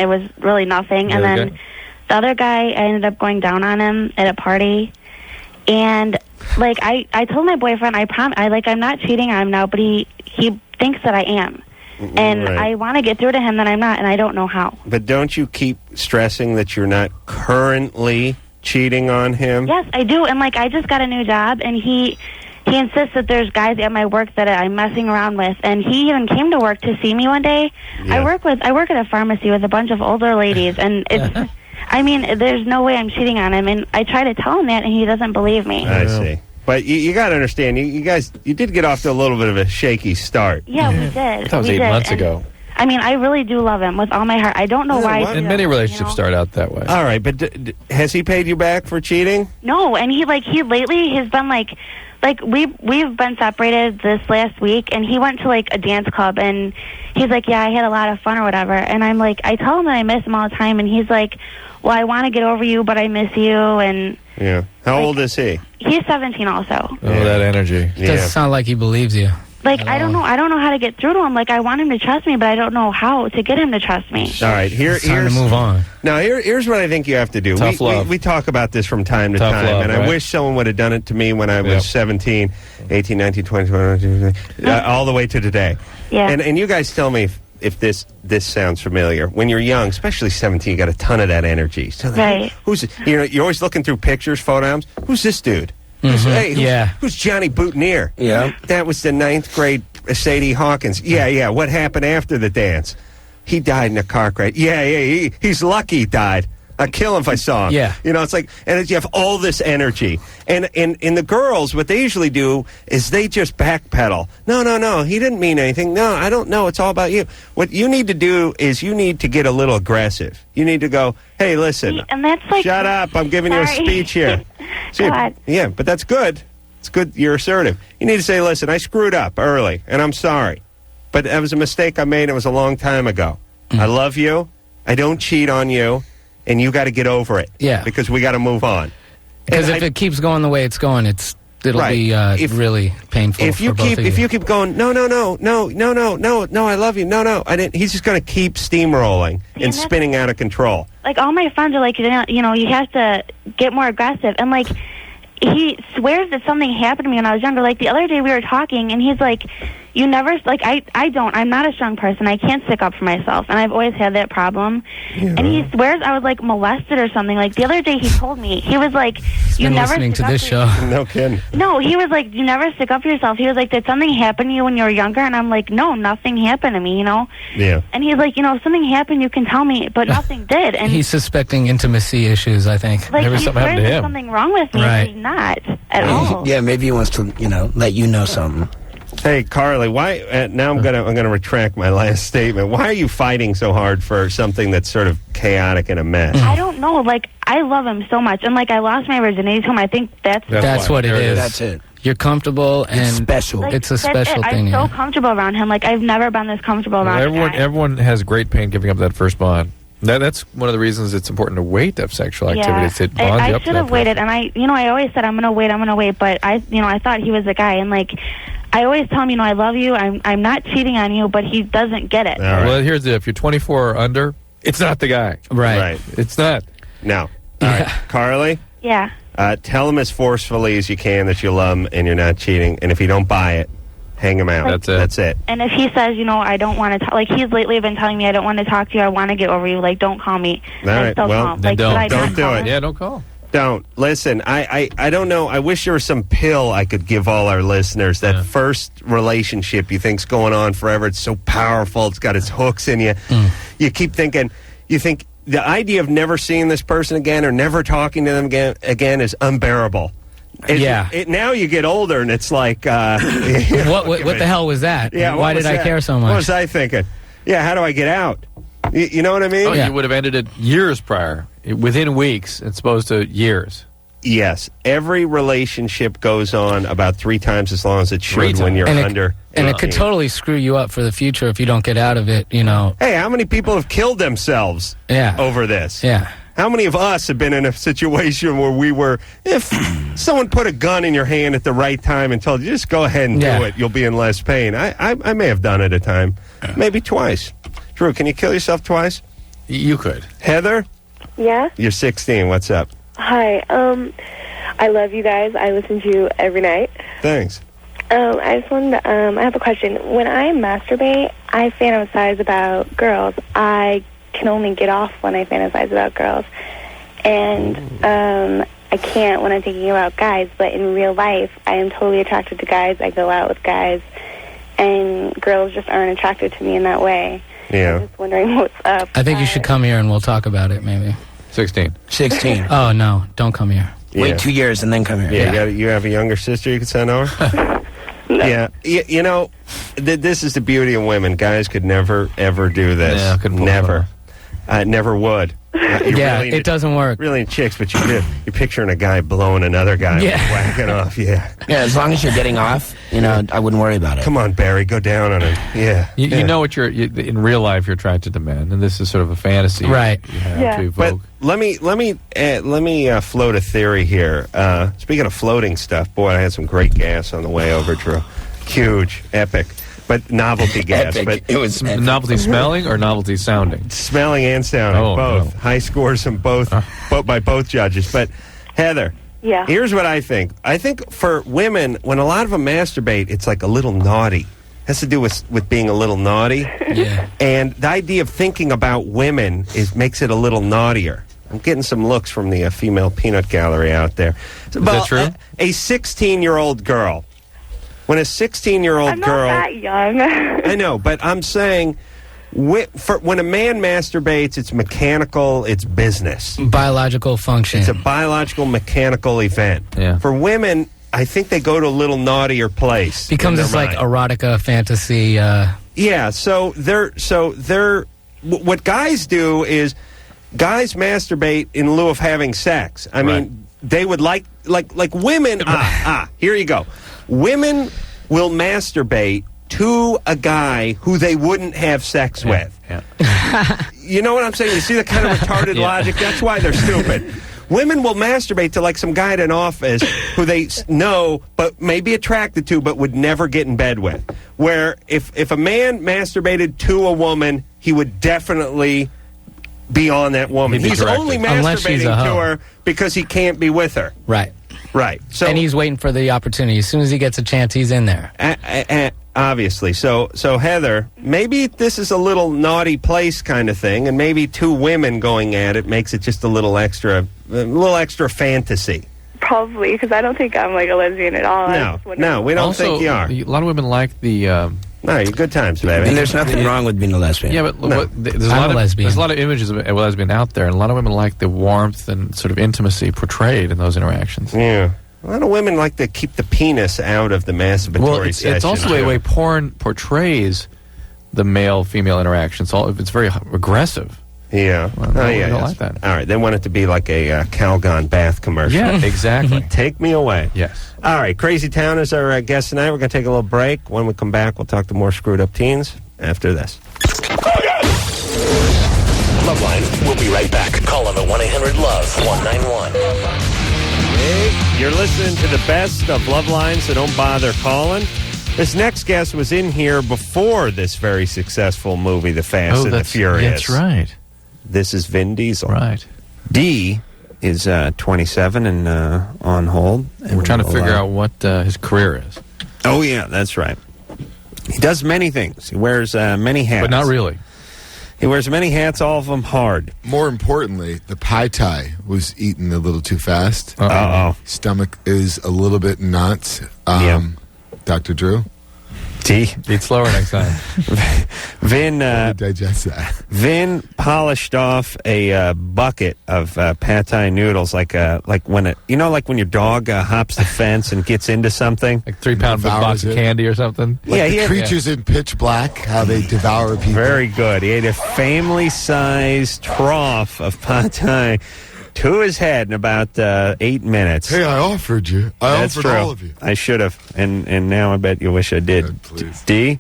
was really nothing. And then the other guy, I ended up going down on him at a party. And, I told my boyfriend, I'm not cheating on him now, but he thinks that I am. And Right. I want to get through to him that I'm not, and I don't know how. But don't you keep stressing that you're not currently cheating on him? Yes, I do. And, I just got a new job, and he insists that there's guys at my work that I'm messing around with, and he even came to work to see me one day. Yeah. I work at a pharmacy with a bunch of older ladies, and it's there's no way I'm cheating on him, and I try to tell him that, and he doesn't believe me. I see. But you got to understand, you guys, you did get off to a little bit of a shaky start. Yeah, we did. That was We 8 did. months And, ago. I really do love him with all my heart. I don't know why. And many relationships start out that way. All right, but has he paid you back for cheating? No, and he lately has been like we've been separated this last week, and he went to like a dance club, and he's like, yeah, I had a lot of fun or whatever, and I'm like, I tell him that I miss him all the time, and he's like, well, I want to get over you, but I miss you, and Yeah. How old is he? he's 17 also. Oh, that energy. Doesn't sound like he believes you. Like, I don't know how to get through to him. Like, I want him to trust me, but I don't know how to get him to trust me. All right, It's time to move on. Now, here's what I think you have to do. Tough love. We talk about this from time to Tough time, love, and I right? wish someone would have done it to me when I was 17, 18, 19, 20, 21, all the way to today. Yeah. And you guys tell me if this sounds familiar. When you're young, especially 17, you got a ton of that energy. So Right. You're always looking through pictures, photos. Who's this dude? Who's Johnny Boutonniere? Yeah. That was the 9th grade Sadie Hawkins. Yeah. What happened after the dance? He died in a car crash. Yeah. He's lucky he died. I'd kill him if I saw him. Yeah. You know, it's like, and you have all this energy. And in the girls, what they usually do is they just backpedal. No, he didn't mean anything. No, I don't know. It's all about you. What you need to do is you need to get a little aggressive. You need to go, hey, listen, And that's like, shut up. I'm giving you a Sorry. speech here. See, God. yeah, but that's good. It's good you're assertive. You need to say, listen, I screwed up early, and I'm sorry. But that was a mistake I made. It was a long time ago. I love you. I don't cheat on you. And you got to get over it. Yeah. Because we got to move on. Because And if it keeps going the way it's going, it'll Right. be really painful if you for both of if you. you keep going, no, I love you, no, I didn't. He's just going to keep steamrolling and spinning out of control. like, all my friends are like, you know, you have to get more aggressive. And, like, he swears that something happened to me when I was younger. Like, the other day we were talking, and he's like, you never, like, I'm not a strong person. I can't stick up for myself. And I've always had that problem. Yeah. And he swears I was, like, molested or something. Like, the other day he told me, he was like, He's you been never listening to stick up this for show. No kidding. No, he was like, you never stick up for yourself. He was like, did something happen to you when you were younger? And I'm like, no, nothing happened to me, you know? Yeah. And he's like, you know, if something happened, you can tell me, but nothing did. And He's suspecting intimacy issues, I think. like, he swears there's something wrong with me, Right. but he's not at all. Yeah, maybe he wants to, let you know something. Hey, Carly, why? Now I'm gonna retract my last statement. Why are you fighting so hard for something that's sort of chaotic and a mess? I don't know. Like, I love him so much. And, like, I lost my virginity to him. I think That's what it is. That's it. You're comfortable, and special. like, it's a that's special it. thing. I'm so comfortable around him. Like, I've never been this comfortable around a guy. Everyone has great pain giving up that first bond. That's one of the reasons it's important to wait to have sexual activities. It bonds you I up to should that have waited, and I always said I'm gonna wait, but I thought he was the guy, and like, I always tell him, I love you, I'm not cheating on you, but he doesn't get it. Well, here's the if you're 24 or under, it's not the guy. Right. It's not. No. All right, Carly. Yeah. Tell him as forcefully as you can that you love him and you're not cheating. And if you don't buy it, hang him out. That's it. And if he says, I don't want to talk, like, he's lately been telling me, I don't want to talk to you, I want to get over you, like, don't call me. All right. Well, like, don't do call it. him? Yeah, don't call. Don't. Listen, I don't know. I wish there was some pill I could give all our listeners. That first relationship you think's going on forever. It's so powerful. It's got its hooks in you. You keep thinking, you think the idea of never seeing this person again or never talking to them again is unbearable. Now you get older and it's like... what the hell was that? Yeah, Why did I care so much? What was I thinking? Yeah, how do I get out? You know what I mean? Oh, you would have ended it years prior, within weeks, as opposed to years. Yes. Every relationship goes on about 3 times as long as it should when you're under 18. And it could totally screw you up for the future if you don't get out of it, Hey, how many people have killed themselves over this? Yeah. How many of us have been in a situation where if someone put a gun in your hand at the right time and told you, just go ahead and do it, you'll be in less pain. I may have done it a time, maybe twice. Drew, can you kill yourself twice? You could. Heather? Yeah? You're 16. What's up? Hi. I love you guys. I listen to you every night. Thanks. I just wanted to, I have a question. When I masturbate, I fantasize about girls. I can only get off when I fantasize about girls. And I can't when I'm thinking about guys. But in real life, I am totally attracted to guys. I go out with guys. And girls just aren't attracted to me in that way. Yeah. I'm just wondering what's up. I think you should come here and we'll talk about it, maybe. 16. Oh, no. Don't come here. Wait 2 years and then come here. Yeah. You have a younger sister you could send over? Yeah. This is the beauty of women. Guys could never, ever do this. Yeah, couldn't pull it never. off. Never would. Yeah, it doesn't work. Really in chicks, but you're picturing a guy blowing another guy whacking off. Yeah. Yeah, as long as you're getting off, I wouldn't worry about it. Come on, Barry, go down on him. Yeah. You know what in real life you're attracted to men, and this is sort of a fantasy, right? You have to evoke. But let me float a theory here. Speaking of floating stuff, boy, I had some great gas on the way over, Drew. Huge, epic. But novelty gas. Epic. But it was novelty smelling or novelty sounding? Smelling and sounding, both. No. High scores in both by both judges. But Heather, here's what I think. I think for women, when a lot of them masturbate, it's like a little naughty. It has to do with being a little naughty. Yeah. And the idea of thinking about women makes it a little naughtier. I'm getting some looks from the female peanut gallery out there. Is that true? A 16-year-old girl. When a 16-year-old girl... I'm not that young. I know, but I'm saying when a man masturbates, it's mechanical, it's business. Biological function. It's a biological, mechanical event. Yeah. For women, I think they go to a little naughtier place. Becomes this like erotica fantasy. Yeah, so they're what guys do is guys masturbate in lieu of having sex. I mean, they would like women. Here you go. Women will masturbate to a guy who they wouldn't have sex with. Yeah. You know what I'm saying? You see the kind of retarded logic? That's why they're stupid. Women will masturbate to like some guy at an office who they know but may be attracted to but would never get in bed with. Where if a man masturbated to a woman, he would definitely be on that woman. He's only masturbating to her because he can't be with her. Right. Right. So, and he's waiting for the opportunity. As soon as he gets a chance, he's in there. Obviously. So Heather, maybe this is a little naughty place kind of thing, and maybe two women going at it makes it just a little extra fantasy. Probably, because I don't think I'm like a lesbian at all. No, we don't think you are. A lot of women like the... no, you're good times, baby. And there's nothing wrong with being a lesbian. Yeah, but there's a lot of images of a lesbian out there, and a lot of women like the warmth and sort of intimacy portrayed in those interactions. Yeah. A lot of women like to keep the penis out of the masturbatory session. It's also the way porn portrays the male-female interaction. It's very aggressive. Yeah. I don't like that. All right. They want it to be like a Calgon bath commercial. Yeah, exactly. Take me away. Yes. All right. Crazy Town is our guest tonight. We're going to take a little break. When we come back, we'll talk to more screwed up teens after this. LoveLine, we'll be right back. Call on the 1-800-LOVE-191. Hey, you're listening to the best of LoveLine, so don't bother calling. This next guest was in here before this very successful movie, The Fast and the Furious. That's right. This is Vin Diesel. Right. D is 27 and on hold. And we're trying to figure out what his career is. Oh, yeah, that's right. He does many things. He wears many hats. But not really. He wears many hats, all of them hard. More importantly, the Pai Tai was eaten a little too fast. Uh-oh. Stomach is a little bit nuts. Dr. Drew? D. Eat slower next time. Vin digest that. Vin polished off a bucket of pad thai noodles, like when when your dog hops the fence and gets into something, like 3-pound box of candy or something. Like the creatures in Pitch Black, how they devour people. Very good. He ate a family-sized trough of pad thai to his head in about 8 minutes. Hey, I offered you. That's offered true. all of you. I should have, and now I bet you wish I did. Good, please. D?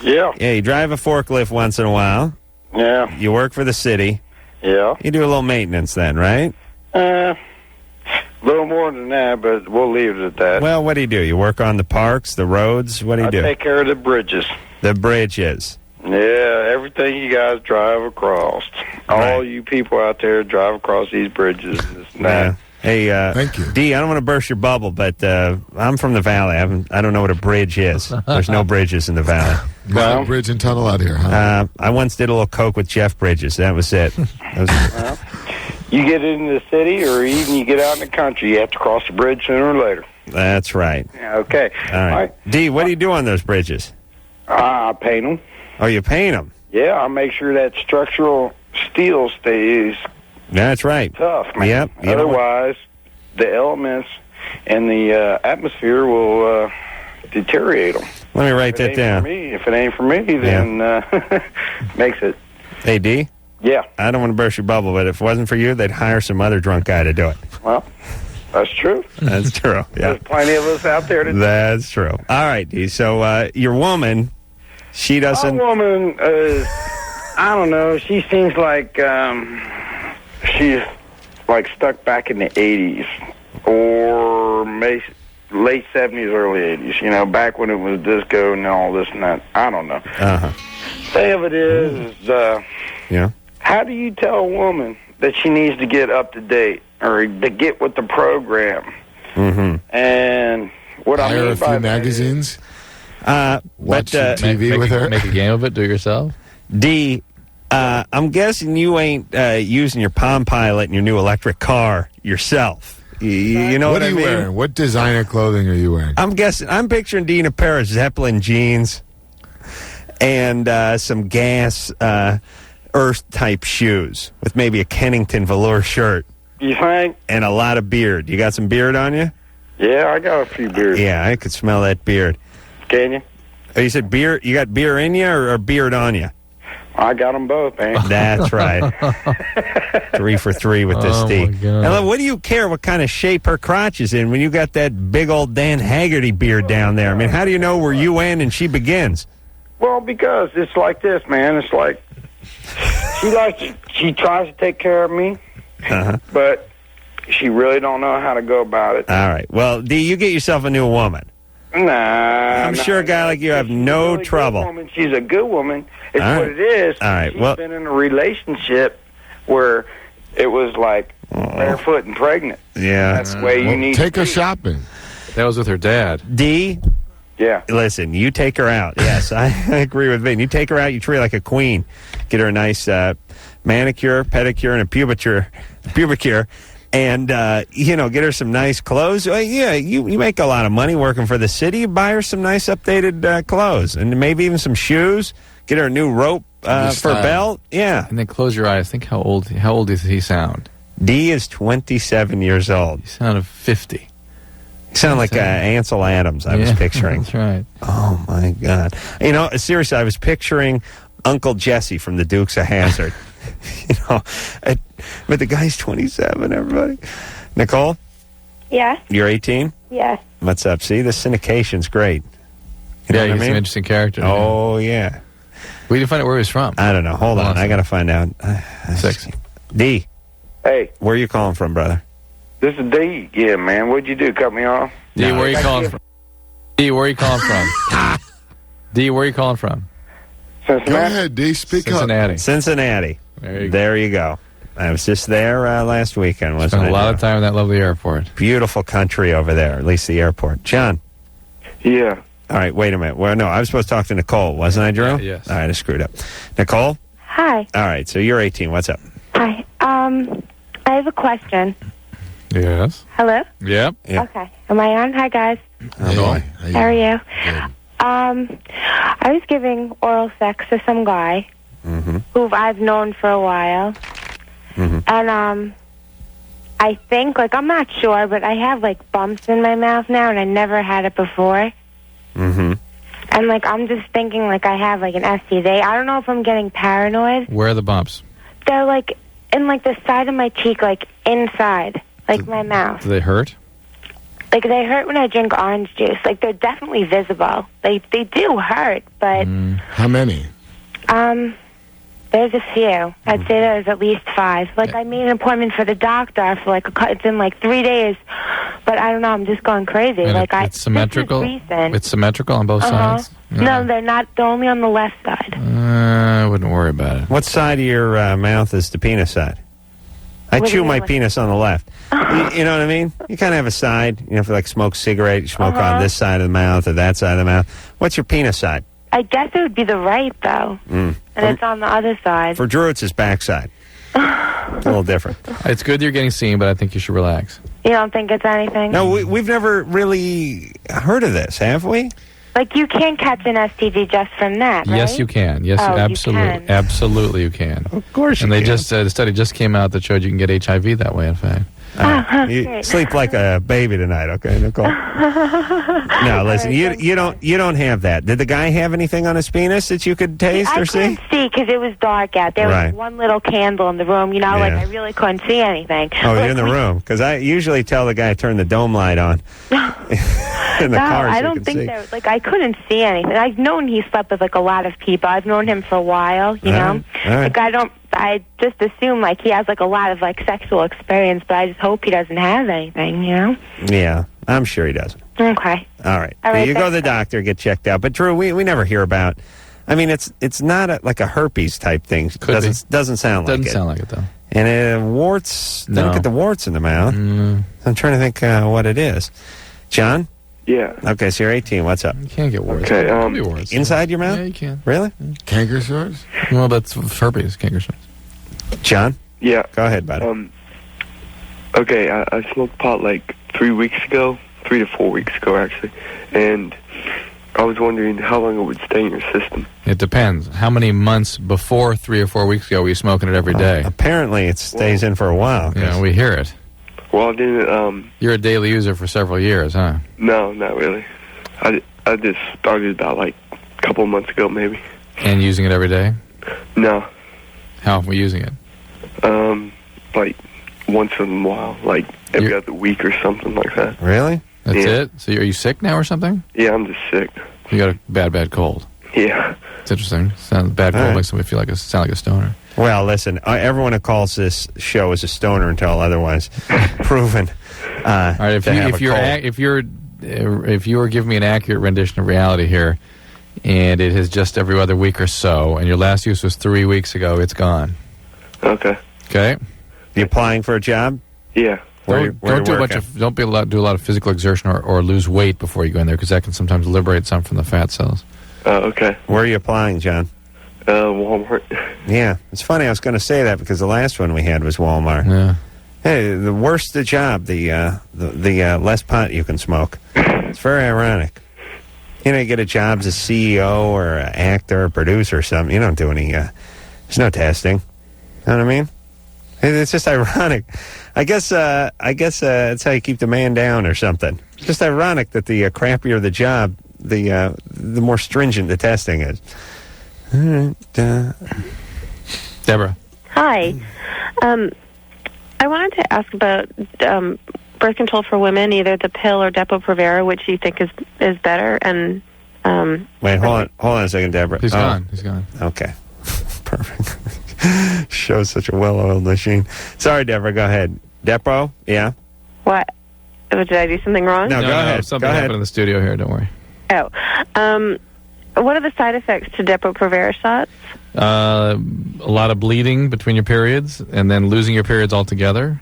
Yeah. Yeah, you drive a forklift once in a while. Yeah. You work for the city. Yeah. You do a little maintenance then, right? A little more than that, but we'll leave it at that. Well, what do? You work on the parks, the roads? What do you do? I take care of the bridges. The bridges. Yeah, everything you guys drive across. All you people out there drive across these bridges. Yeah. Hey, thank you. D, I don't want to burst your bubble, but I'm from the Valley. I don't know what a bridge is. There's no bridges in the Valley. No bridge and tunnel out here, huh? I once did a little coke with Jeff Bridges. That was it. Well, you get into the city or even you get out in the country, you have to cross the bridge sooner or later. That's right. Yeah, okay. All right. D, what do you do on those bridges? I paint them. Oh, you paint them? Yeah, I make sure that structural steel stays That's right. tough, man. Yep. Otherwise, the elements and the atmosphere will deteriorate them. Let me write that down. If it ain't for me, then makes it. Hey, D? Yeah. I don't want to burst your bubble, but if it wasn't for you, they'd hire some other drunk guy to do it. Well, that's true. That's true. Yeah. There's plenty of us out there to do. That's true. All right, D. So your woman, she doesn't. My woman is, I don't know, she seems like she's like stuck back in the 80s or late 70s, early 80s, you know, back when it was disco and all this and that. I don't know. Uh-huh. Thing of it is yeah. How do you tell a woman that she needs to get up to date or to get with the program? Mm-hmm. And what I Hire mean a by few that magazines. Watch some TV with her. Make a game of it. Do it yourself. D. I'm guessing you ain't using your Palm Pilot in your new electric car yourself. You know what are I you mean? wearing? What designer clothing are you wearing? I'm picturing D in a pair of Zeppelin jeans and some gas Earth type shoes with maybe a Kennington velour shirt. You think? And a lot of beard. You got some beard on you? Yeah, I got a few beards. Yeah, I could smell that beard. Can you? Oh, you said beer? You got beer in you or beard on you? I got them both, man. That's right. 3 for 3 with this D. Now, what do you care what kind of shape her crotch is in when you got that big old Dan Haggerty beard down there? I mean, how do you know where you end and she begins? Well, because it's like this, man. It's like she tries to take care of me, but she really don't know how to go about it. All right. Well, D, you get yourself a new woman. Nah. I'm sure a guy like you have no really trouble. Good woman. She's a good woman. It's All what right. it is. All right. She's Well, been in a relationship where it was like barefoot and pregnant. yeah. That's the way you need Take to her be. shopping. That was with her dad. D, Yeah. listen, you take her out. Yes, I agree with Vin. You take her out, you treat her like a queen. Get her a nice manicure, pedicure, and a pubicure. And, get her some nice clothes. You make a lot of money working for the city. Buy her some nice updated clothes. And maybe even some shoes. Get her a new rope for a belt. Yeah. And then close your eyes. Think how old does he sound? D is 27 years old. He sounded 50. You sound like Ansel Adams, I was picturing. That's right. Oh, my God. Seriously, I was picturing Uncle Jesse from the Dukes of Hazzard. But the guy's 27, everybody. Nicole, Yeah. you're 18? Yeah. What's up? See, the syndication's great. You know what I he's mean? some interesting character. Oh, yeah. We didn't find out where he was from. I don't know. Hold on. I got to find out. Sexy. D. Hey. Where are you calling from, brother? This is D. Yeah, man. What'd you do? Cut me off? D, where are you calling from? D, where are you calling from? D, where are you calling from? Cincinnati. Go ahead, D. Speak up. Cincinnati. There you go. I was just there last weekend, wasn't Spent I? a lot of time in that lovely airport. Beautiful country over there, at least the airport. John. Yeah. All right, wait a minute. Well, no, I was supposed to talk to Nicole, wasn't I, Drew? Yes. All right, I screwed up. Nicole? Hi. All right, so you're 18. What's up? Hi. I have a question. Yes. Hello? Yep. Okay. Am I on? Hi, guys. Oh, boy. How are you? I was giving oral sex to some guy who I've known for a while. And, I think, I'm not sure, but I have, bumps in my mouth now, and I never had it before. And, I'm just thinking, I have, an STD. I don't know if I'm getting paranoid. Where are the bumps? They're, in, the side of my cheek, inside, my mouth. Do they hurt? They hurt when I drink orange juice. They're definitely visible. They do hurt, but... How many? There's a few. I'd say there's at least 5. I made an appointment for the doctor for, it's in, 3 days. But I don't know, I'm just going crazy. And it's symmetrical? This is recent. It's symmetrical on both sides? No, they're not. They're only on the left side. I wouldn't worry about it. What side of your mouth is the penis side? I What do chew you my mean? penis on the left. You know what I mean? You kind of have a side. If you smoke a cigarette, you smoke on this side of the mouth or that side of the mouth. What's your penis side? I guess it would be the right, though. And it's on the other side. For Drew, it's his backside. A little different. It's good you're getting seen, but I think you should relax. You don't think it's anything? No, we've never really heard of this, have we? You can't catch an STD just from that, right? Yes, you can. Yes, Oh, you absolutely. can. Absolutely, you can. Of course and you they can. just the study just came out that showed you can get HIV that way, in fact. You great. sleep like a baby tonight, okay, Nicole? No, listen, you don't have that. Did the guy have anything on his penis that you could taste I or see? couldn't see because it was dark out. There Right. was one little candle in the room. You know, like Yeah. I really couldn't see anything. Oh, Like, you're in the room because I usually tell the guy to turn the dome light on in the no, car. So I you don't can think see. there. Like I couldn't see anything. I've known he slept with like a lot of people. I've known him for a while. You know, All right. like I just assume like he has like a lot of like sexual experience, but I just hope he doesn't have anything. You know. Yeah, I'm sure he doesn't. Okay. All right. All right, You go to the thanks. doctor, get checked out. But Drew, we never hear about. I mean, it's not like a herpes type thing. Doesn't sound like it. Doesn't sound like it, though. And warts. They don't No. get the warts in the mouth. I'm trying to think what it is. John. Yeah. Okay, so you're 18. What's up? You can't get warts. Okay, Can be warts. Inside your mouth? Yeah, you can. Really? Canker sores? Well, that's herpes, canker sores. John? Yeah. Go ahead, buddy. Okay, I smoked pot like 3 weeks ago, 3 to 4 weeks ago, actually. And I was wondering how long it would stay in your system. It depends. How many months before 3 or 4 weeks ago were you smoking it every day? Apparently, it stays in for a while. Yeah, we hear it. Well, I didn't, You're a daily user for several years, huh? no, not really. I just started about like a couple of months ago, maybe. And using it every day? No. How often were you using it? Like once in a while, like every other week or something like that. Really? That's Yeah. it? So are you sick now or something? Yeah, I'm just sick. You got a bad cold. Yeah. It's interesting. Bad All cold right. makes somebody feel sound like a stoner. Well, listen, everyone who calls this show is a stoner until otherwise proven. All right, if you were giving me an accurate rendition of reality here, and it is just every other week or so, and your last use was 3 weeks ago, it's gone. Okay. Okay. You applying for a job? Yeah. Don't do a lot of physical exertion or lose weight before you go in there because that can sometimes liberate some from the fat cells. Okay. Where are you applying, John? Walmart. Yeah, it's funny. I was going to say that because the last one we had was Walmart. Yeah. Hey, the worse the job, the less pot you can smoke. It's very ironic. You know, you get a job as a CEO or an actor or producer or something. You don't do any. There's no testing. You know what I mean? It's just ironic. I guess it's how you keep the man down or something. It's just ironic that the crappier the job, the more stringent the testing is. All right, Deborah. Hi. I wanted to ask about birth control for women, either the pill or Depo-Provera, which you think is better. And wait, hold on a second, Deborah. He's gone. He's gone. Okay, perfect. Show's such a well-oiled machine. Sorry, Deborah. Go ahead. Depo? Yeah. what? Did I do something wrong? No, go ahead. Something Go happened ahead. in the studio here. Don't worry. Oh. What are the side effects to Depo-Provera shots? A lot of bleeding between your periods, and then losing your periods altogether,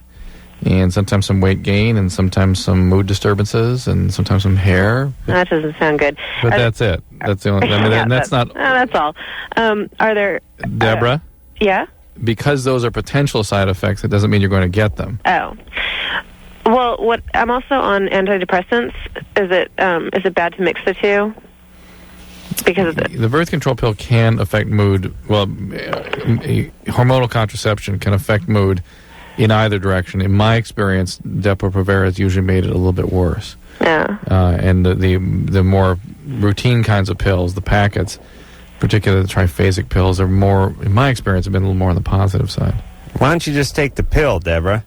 and sometimes some weight gain, and sometimes some mood disturbances, and sometimes some hair. That doesn't sound good. But that's it. That's the only. I mean, and that's not. That's all. Are there? Deborah. Yeah. Because those are potential side effects, it doesn't mean you're going to get them. Oh. Well, what I'm also on antidepressants. Is it bad to mix the two? Because of The birth control pill can affect mood. Well, hormonal contraception can affect mood in either direction. In my experience, Depo-Provera has usually made it a little bit worse. Yeah. And the more routine kinds of pills, the packets, particularly the triphasic pills, are more, in my experience, have been a little more on the positive side. Why don't you just take the pill, Deborah?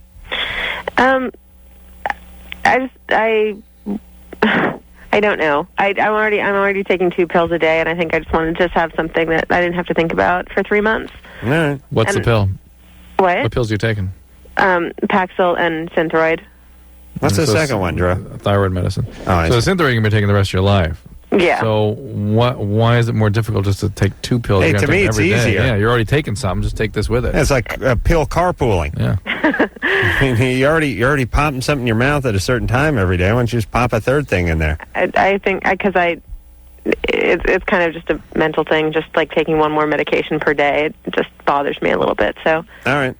I don't know. I'm already taking 2 pills a day, and I think I just wanted to just have something that I didn't have to think about for 3 months. All right. What's the And- pill? What? What pills are you taking? Paxil and Synthroid. What's the So second one, Drew? Thyroid medicine. I So see. the Synthroid you can be taking the rest of your life. Yeah. So why is it more difficult just to take 2 pills? Hey, You're gonna to me, take it's every day. easier. Yeah, you're already taking some. Just take this with it. It's like pill carpooling. Yeah. I mean, you're already popping something in your mouth at a certain time every day. Why don't you just pop a third thing in there? I think because it's kind of just a mental thing. Just like taking one more medication per day, it just bothers me a little bit. So. All right.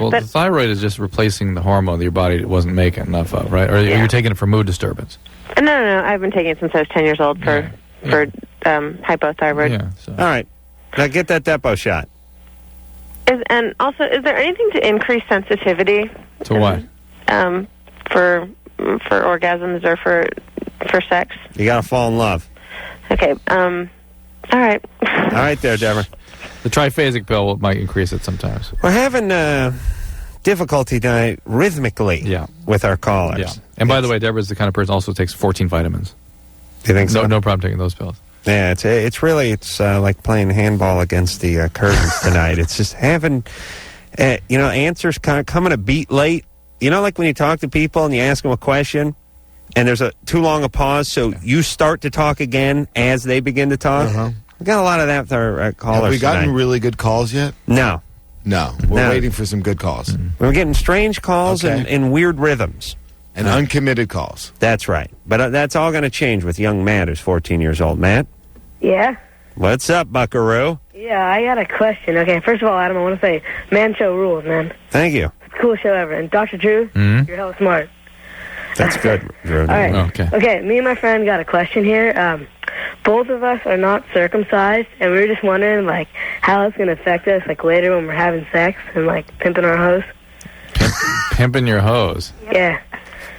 Well, but- the thyroid is just replacing the hormone that your body wasn't making enough of, right? Or you're taking it for mood disturbance. No. I've been taking it since I was 10 years old for hypothyroid. Yeah. So. All right. Now get that Depo shot. And also, is there anything to increase sensitivity? To what? for orgasms or for sex? You got to fall in love. Okay. All right. All right there, Deborah. The triphasic pill might increase it sometimes. We're having difficulty tonight rhythmically with our callers. Yeah. And by the way, Deborah's the kind of person also takes 14 vitamins. Do you think so? No problem taking those pills. Yeah, it's like playing handball against the curtains tonight. It's just having, answers kind of coming a beat late. You know, like when you talk to people and you ask them a question, and there's too long a pause, so you start to talk again as they begin to talk. Uh-huh. We got a lot of that with our callers. Have we gotten tonight. really good calls yet? No. We're waiting for some good calls. We're getting strange calls and weird rhythms. And uncommitted calls. That's right. But that's all going to change with young Matt, who's 14 years old. Matt? Yeah? What's up, buckaroo? Yeah, I got a question. Okay, first of all, Adam, I want to say, man show rules, man. Thank you. It's the coolest show ever. And Dr. Drew, you're hella smart. That's good, Drew. All right. Okay, me and my friend got a question here. Both of us are not circumcised, and we were just wondering, like, how it's going to affect us, like, later when we're having sex and, like, pimping our hose. Pimping your hose? Yeah.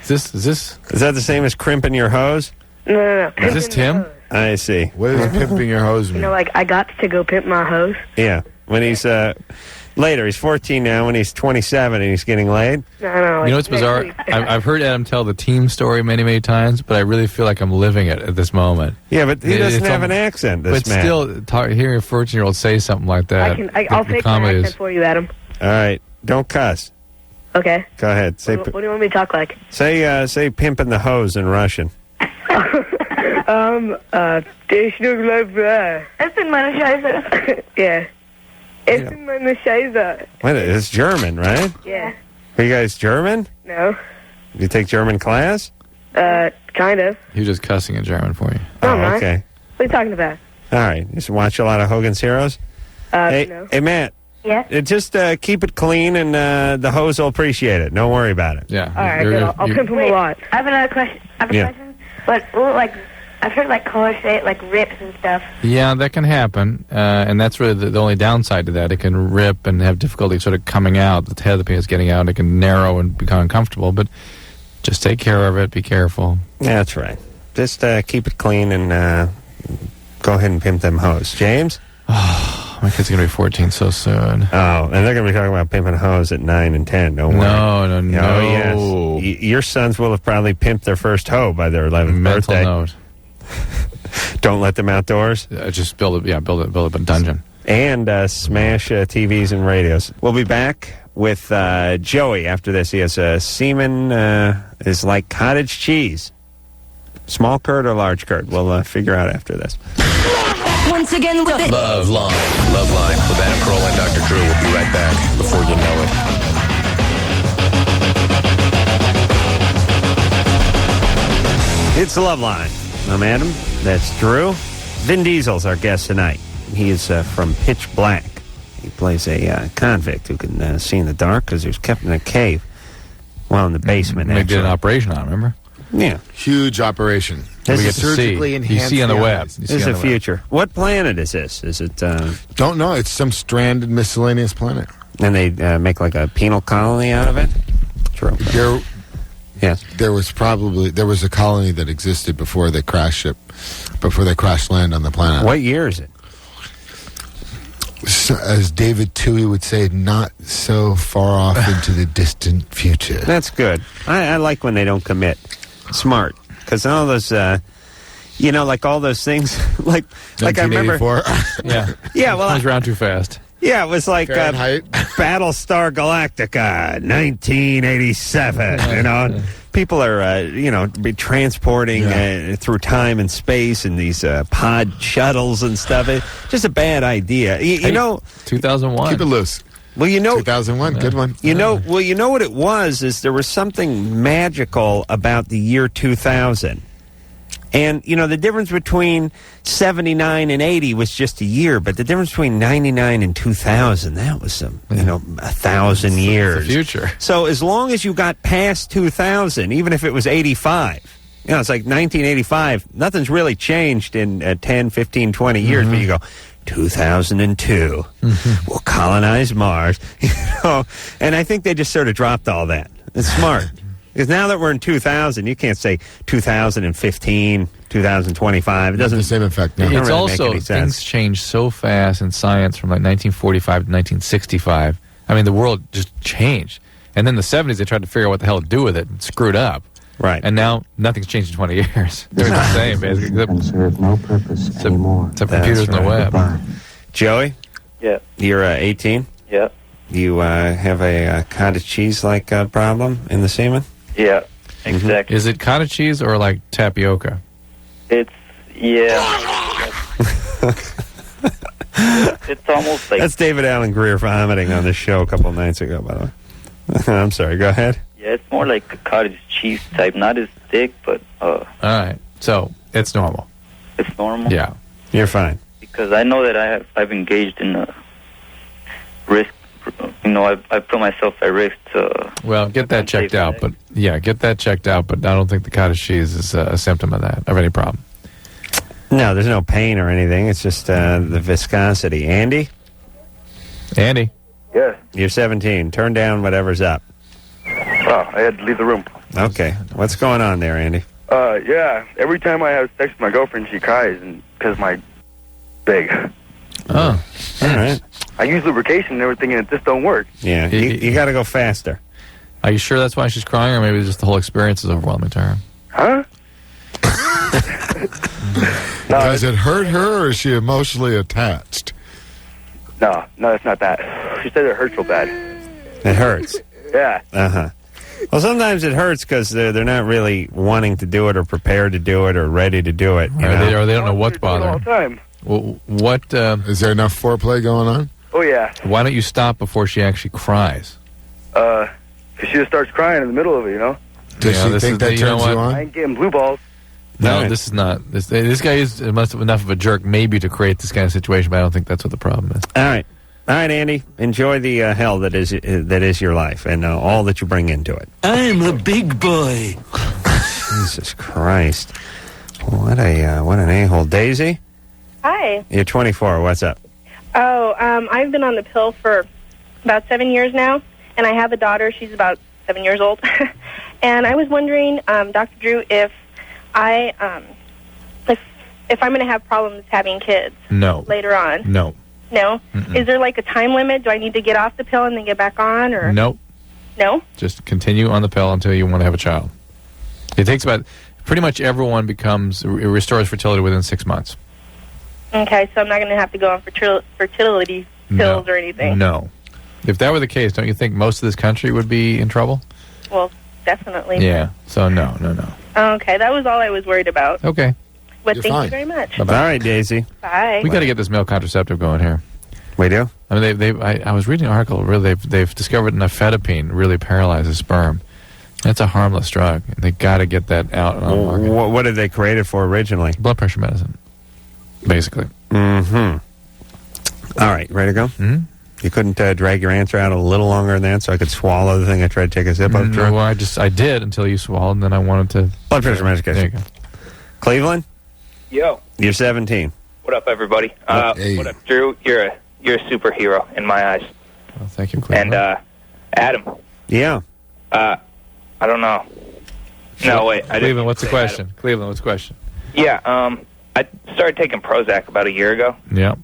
Is that the same as crimping your hose? No. Is this Tim? I see. What does pimping your hose mean? You know, like, I got to go pimp my hose. Yeah. When he's, later, he's 14 now, when he's 27 and he's getting laid. No. You know what's bizarre? I've heard Adam tell the team story many, many times, but I really feel like I'm living it at this moment. Yeah, but he doesn't have an accent, this but man. still, hearing a 14-year-old say something like that. I'll take my accent for you, Adam. All right. Don't cuss. Okay. Go ahead. What do you want me to talk like? Say pimping the hose in Russian. It's in meine Scheiße. Yeah. It's in meine Scheiße. Wait, it's German, right? Yeah. Are you guys German? No. You take German class? Kind of. He was just cussing in German for you. No, I'm not. Okay. What are you talking about? All right. You just watch a lot of Hogan's Heroes? No. Hey, Matt. Yeah? Just keep it clean, and the hose will appreciate it. Don't worry about it. Yeah. All right, good. I'll pimp him a lot. I have another question. Question. But, like, I've heard, like, callers say it, like, rips and stuff. Yeah, that can happen, and that's really the only downside to that. It can rip and have difficulty sort of coming out. The head of the penis getting out. It can narrow and become uncomfortable, but just take care of it. Be careful. Yeah, that's right. Just keep it clean and go ahead and pimp them hose. James? Oh, my kid's going to be 14 so soon. Oh, and they're going to be talking about pimping hose at 9 and 10. Don't worry. No. Oh, yes. Your sons will have probably pimped their first hoe by their 11th birthday. Note. Don't let them outdoors. Just build a dungeon and smash TVs and radios. We'll be back with Joey after this. He has semen is like cottage cheese. Small curd or large curd? We'll figure out after this. Once again with it. LoveLine with Adam Carolla and Dr. Drew. We'll be right back before you know it. It's LoveLine. I'm Adam. That's Drew. Vin Diesel's our guest tonight. He is from Pitch Black. He plays a convict who can see in the dark because he was kept in a cave. Well, in the basement, They did an operation on him, remember? Yeah. Huge operation. This we is get to surgically see. enhanced You see on the web. eyes. This is the future. What planet is this? Is it... Don't know. It's some stranded miscellaneous planet. And they make like a penal colony out of it? True. Yes. There was a colony that existed before they crash land on the planet. What year is it? So, as David Toohey would say, not so far off into the distant future. That's good. I like when they don't commit. Smart. Because all those, like all those things, like I remember. Yeah, well. Comes around too fast. Yeah, it was like Fahrenheit. Battlestar Galactica, 1987, People are, be transporting through time and space in these pod shuttles and stuff. Just a bad idea. You know... 2001. Keep it loose. Well, 2001, good one. You know what it was is there was something magical about the year 2000. And, the difference between 79 and 80 was just a year, but the difference between 99 and 2000, that was 1,000 years. The future. So as long as you got past 2000, even if it was 85, it's like 1985, nothing's really changed in 10, 15, 20 years, but you go, 2002, we'll colonize Mars, and I think they just sort of dropped all that. It's smart. Because now that we're in 2000, you can't say 2015, 2025. It doesn't. The same effect. No. It's really also, make any sense. things change so fast in science from like 1945 to 1965. I mean, the world just changed. And then in the 70s, they tried to figure out what the hell to do with it and screwed up. Right. And now nothing's changed in 20 years. They're the same, basically. Can serve no purpose anymore. Except computers and the web. Joey? Yeah. You're 18? Yeah. You have a cottage cheese-like problem in the semen? Yeah. Exactly. Is it cottage cheese or like tapioca? It's it's almost like That's David Allen Greer vomiting on the show a couple nights ago, by the way. I'm sorry, go ahead. yeah, it's more like a cottage cheese type, not as thick, but All right. So it's normal. it's normal. Yeah. You're fine. Because I know that I've engaged in a risk. You know, I put myself at risk to. Well, get that checked out. But yeah, get that checked out. But I don't think the cottage cheese is a symptom of that, of any problem. No, there's no pain or anything. It's just the viscosity. Andy? Andy? Yeah. You're 17. Turn down whatever's up. Oh, I had to leave the room. Okay. What's going on there, Andy? Yeah. Every time I have sex with my girlfriend, she cries, and because my big. Oh, all right. I use lubrication and everything, and it just don't work. Yeah, you got to go faster. Are you sure that's why she's crying, or maybe just the whole experience is overwhelming to her? Huh? Does it hurt her, or is she emotionally attached? No, it's not that. She said it hurts real bad. It hurts. Yeah. Uh-huh. Well, sometimes it hurts because they're not really wanting to do it or prepared to do it or ready to do it. Or they don't know what's All the bothering. time. Well, what? Is there enough foreplay going on? Oh, yeah. Why don't you stop before she actually cries? Because she just starts crying in the middle of it, you know? Does Yeah, she this think is that the- you know turns you what? on? I ain't getting blue balls. No, All right. this is not. This guy is enough of a jerk, maybe, to create this kind of situation. But I don't think that's what the problem is. All right, Andy. Enjoy the hell that is your life and all that you bring into it. I'm a big boy. Jesus Christ! What an a-hole. Daisy, Hi. you're 24. What's up? Oh, I've been on the pill for about 7 years now, and I have a daughter. She's about 7 years old. And I was wondering, Dr. Drew, if if I'm going to have problems having kids No. later on. No. No? Mm-mm. Is there like a time limit? Do I need to get off the pill and then get back on? Or Nope. No? Just continue on the pill until you want to have a child. It takes about pretty much everyone restores fertility within 6 months. Okay, so I'm not going to have to go on fertility pills or anything. No. If that were the case, don't you think most of this country would be in trouble? Well, definitely. Yeah. So no. Okay, that was all I was worried about. Okay. But You're thank fine. you very much. All right, Daisy. Bye. We got to get this male contraceptive going here. We do? I mean, I was reading an article. Really, they've discovered nifedipine really paralyzes sperm. That's a harmless drug. And they got to get that out on the market. What did they create it for originally? Blood pressure medicine, basically. Mm-hmm. All right, ready to go? Mm-hmm. You couldn't drag your answer out a little longer than that so I could swallow the thing I tried to take a sip of? No, I did until you swallowed, and then I wanted to. Blood pressure medication. There you go. Cleveland, Yo, you're 17. what up, everybody? Hey. What up, Drew? You're a superhero in my eyes. Well, thank you, Cleveland. And Adam, Yeah. I don't know. No, wait. Cleveland, what's the question? Cleveland, what's the question? Yeah, I started taking Prozac about a year ago. Yeah.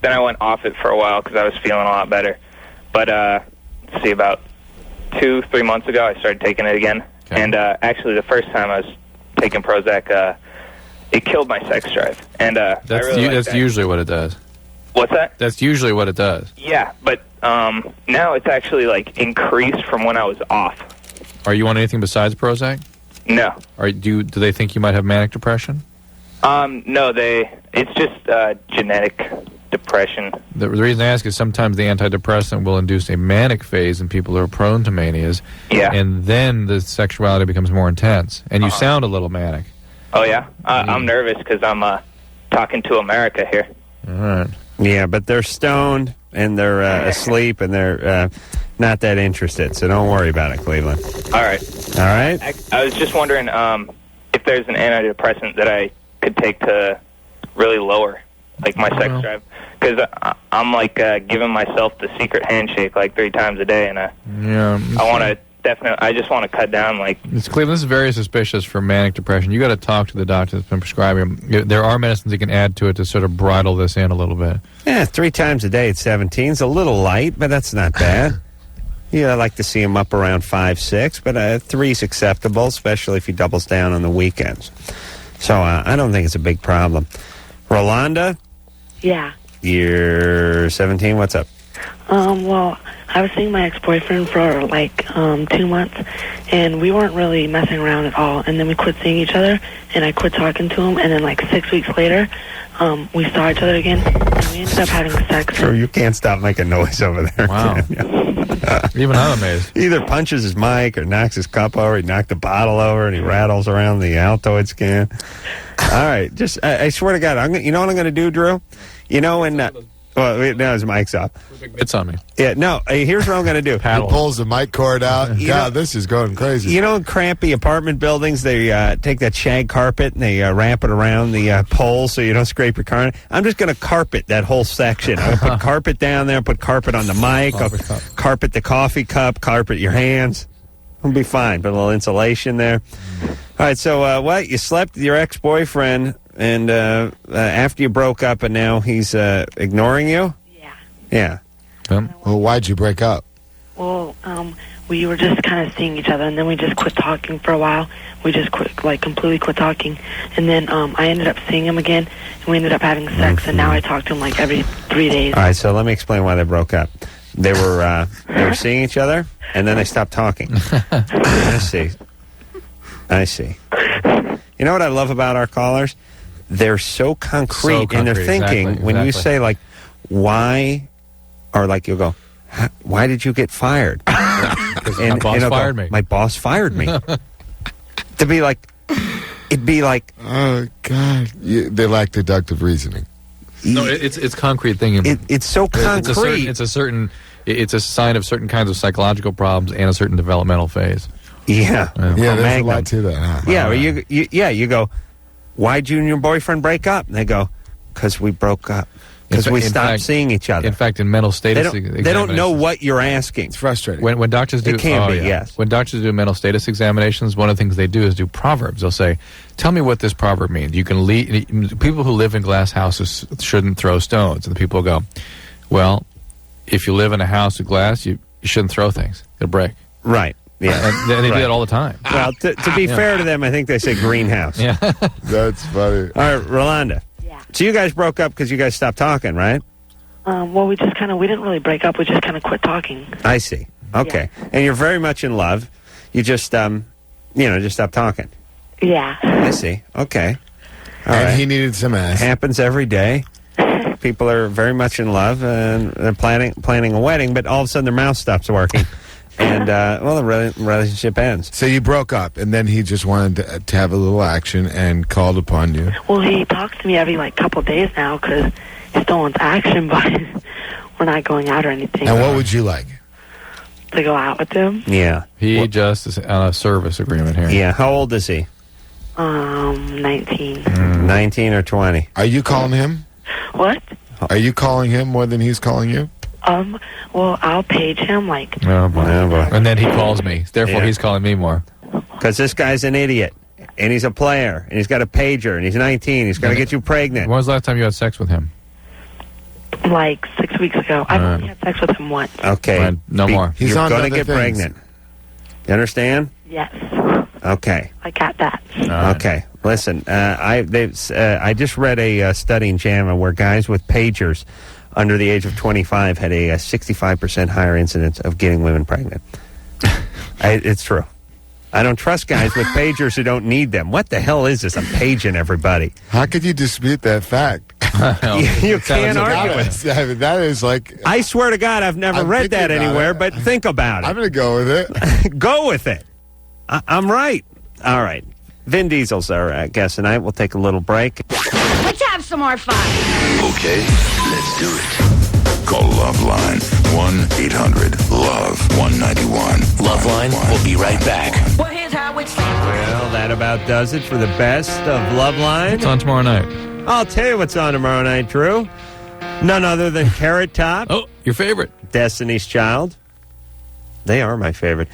Then I went off it for a while because I was feeling a lot better. But let's see, about 2-3 months ago, I started taking it again. Okay. And actually, the first time I was taking Prozac, it killed my sex drive. And That's that's usually what it does. What's that? That's usually what it does. Yeah, but now it's actually like increased from when I was off. Are you on anything besides Prozac? No. Do they think you might have manic depression? No, it's just genetic depression. The reason I ask is sometimes the antidepressant will induce a manic phase in people who are prone to manias. Yeah. And then the sexuality becomes more intense. And you sound a little manic. Oh, yeah? I'm nervous because I'm talking to America here. All right. Yeah, but they're stoned and they're asleep and they're not that interested, so don't worry about it, Cleveland. All right. All right? I was just wondering if there's an antidepressant that I could take to really lower, like, my sex drive. Because I'm, like, giving myself the secret handshake, like, 3 times a day, and I want to definitely. I just want to cut down. Like, It's Cleveland. This is very suspicious for manic depression. You got to talk to the doctor that's been prescribing them. There are medicines you can add to it to sort of bridle this in a little bit. Yeah, 3 times a day at 17 is a little light, but that's not bad. Yeah, I like to see him up around 5, 6, but 3's acceptable, especially if he doubles down on the weekends. So I don't think it's a big problem. Rolanda, Yeah. you're 17. What's up? Well, I was seeing my ex-boyfriend for like 2 months, and we weren't really messing around at all. And then we quit seeing each other, and I quit talking to him. And then like 6 weeks later, we saw each other again, and we ended up having sex. Drew, you can't stop making noise over there. Wow. Even I'm amazed. He either punches his mic or knocks his cup over. He knocked the bottle over, and he rattles around the Altoids can. All right, just I swear to God, you know what I'm going to do, Drew? You know when. Well, now his mic's up. It's on me. Yeah, no, here's what I'm going to do. He pulls the mic cord out. God, this is going crazy. You know in crampy apartment buildings, they take that shag carpet and they wrap it around the poles so you don't scrape your car. I'm just going to carpet that whole section. I'm going to put carpet down there, put carpet on the mic, carpet the coffee cup, carpet your hands. It'll be fine. Put a little insulation there. All right, so what? You slept with your ex-boyfriend, and after you broke up, and now he's ignoring you? Yeah. Well, why'd you break up? Well, we were just kind of seeing each other, and then we just quit talking for a while. We just completely quit talking. And then I ended up seeing him again, and we ended up having sex, and now I talk to him like every 3 days. All right, so let me explain why they broke up. They were seeing each other, and then they stopped talking. I see. You know what I love about our callers? They're so concrete in their thinking. Exactly. When you say, like, why, or like you'll go, why did you get fired? My boss fired me. My boss fired me. It'd be like, oh, God. They lack deductive reasoning. No, it's concrete thinking. It's so concrete. It's a sign of certain kinds of psychological problems and a certain developmental phase. Yeah, there's a lot to that. Huh? Yeah, or you go, why'd you and your boyfriend break up? And they go, because we broke up. Because we stopped seeing each other. In fact, in mental status they don't know what you're asking. It's frustrating. When doctors do, it can be, yes. When doctors do mental status examinations, one of the things they do is do proverbs. They'll say, "Tell me what this proverb means." You can people who live in glass houses shouldn't throw stones, and the people go, "Well, if you live in a house with glass, you shouldn't throw things; they'll break." Right. Yeah, and they do that all the time. Well, to be fair to them, I think they say greenhouse. Yeah, that's funny. All right, Rolanda. Yeah. So you guys broke up because you guys stopped talking, right? Well, we didn't really break up. We just kind of quit talking. I see. Okay, and you're very much in love. You just just stopped talking. Yeah. I see. Okay. All and right. he needed some ass. Happens every day. People are very much in love and they're planning a wedding, but all of a sudden their mouth stops working. And, the relationship ends. So you broke up, and then he just wanted to have a little action and called upon you. Well, he talks to me every, couple days now because he still wants action, but we're not going out or anything. And what would you like? To go out with him? Yeah. He just is on a service agreement here. Yeah. How old is he? 19. 19 or 20? Are you calling him? What? Are you calling him more than he's calling you? Well, I'll page him, Oh, boy. And then he calls me. Therefore, he's calling me more. Because this guy's an idiot, and he's a player, and he's got a pager, and he's 19. He's going to get you pregnant. When was the last time you had sex with him? 6 weeks ago. I've only had sex with him once. Okay. No more. You're going to get pregnant. You understand? Yes. Okay. I got that. Okay. Listen, I just read a study in JAMA where guys with pagers under the age of 25 had a 65% higher incidence of getting women pregnant. It's true. I don't trust guys with pagers who don't need them. What the hell is this? I'm paging everybody. How could you dispute that fact? You can't argue it. That is like... I swear to God, I've never read that anywhere, but think about it. I'm going to go with it. Go with it. I'm right. All right. Vin Diesel's our guest tonight. We'll take a little break. Let's have some more fun. Okay, let's do it. Call LoveLine 1-800-LOVE-191. LoveLine will be right back. Well, here's how it's Well, that about does it for the best of LoveLine. It's on tomorrow night. I'll tell you what's on tomorrow night, Drew. None other than Carrot Top. Oh, your favorite. Destiny's Child. They are my favorite.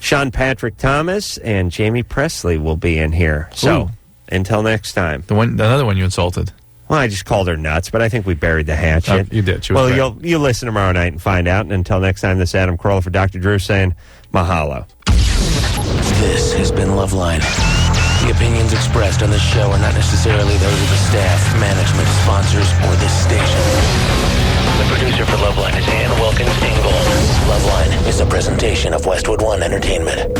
Sean Patrick Thomas and Jamie Presley will be in here. So, Ooh. until next time. Another one you insulted. Well, I just called her nuts, but I think we buried the hatchet. You did. She was Well, right. you'll listen tomorrow night and find out. And until next time, this is Adam Carolla for Dr. Drew saying mahalo. This has been Loveline. The opinions expressed on this show are not necessarily those of the staff, management, sponsors, or this station. The producer for Loveline is Ann Wilkins Ingold. Loveline is a presentation of Westwood One Entertainment.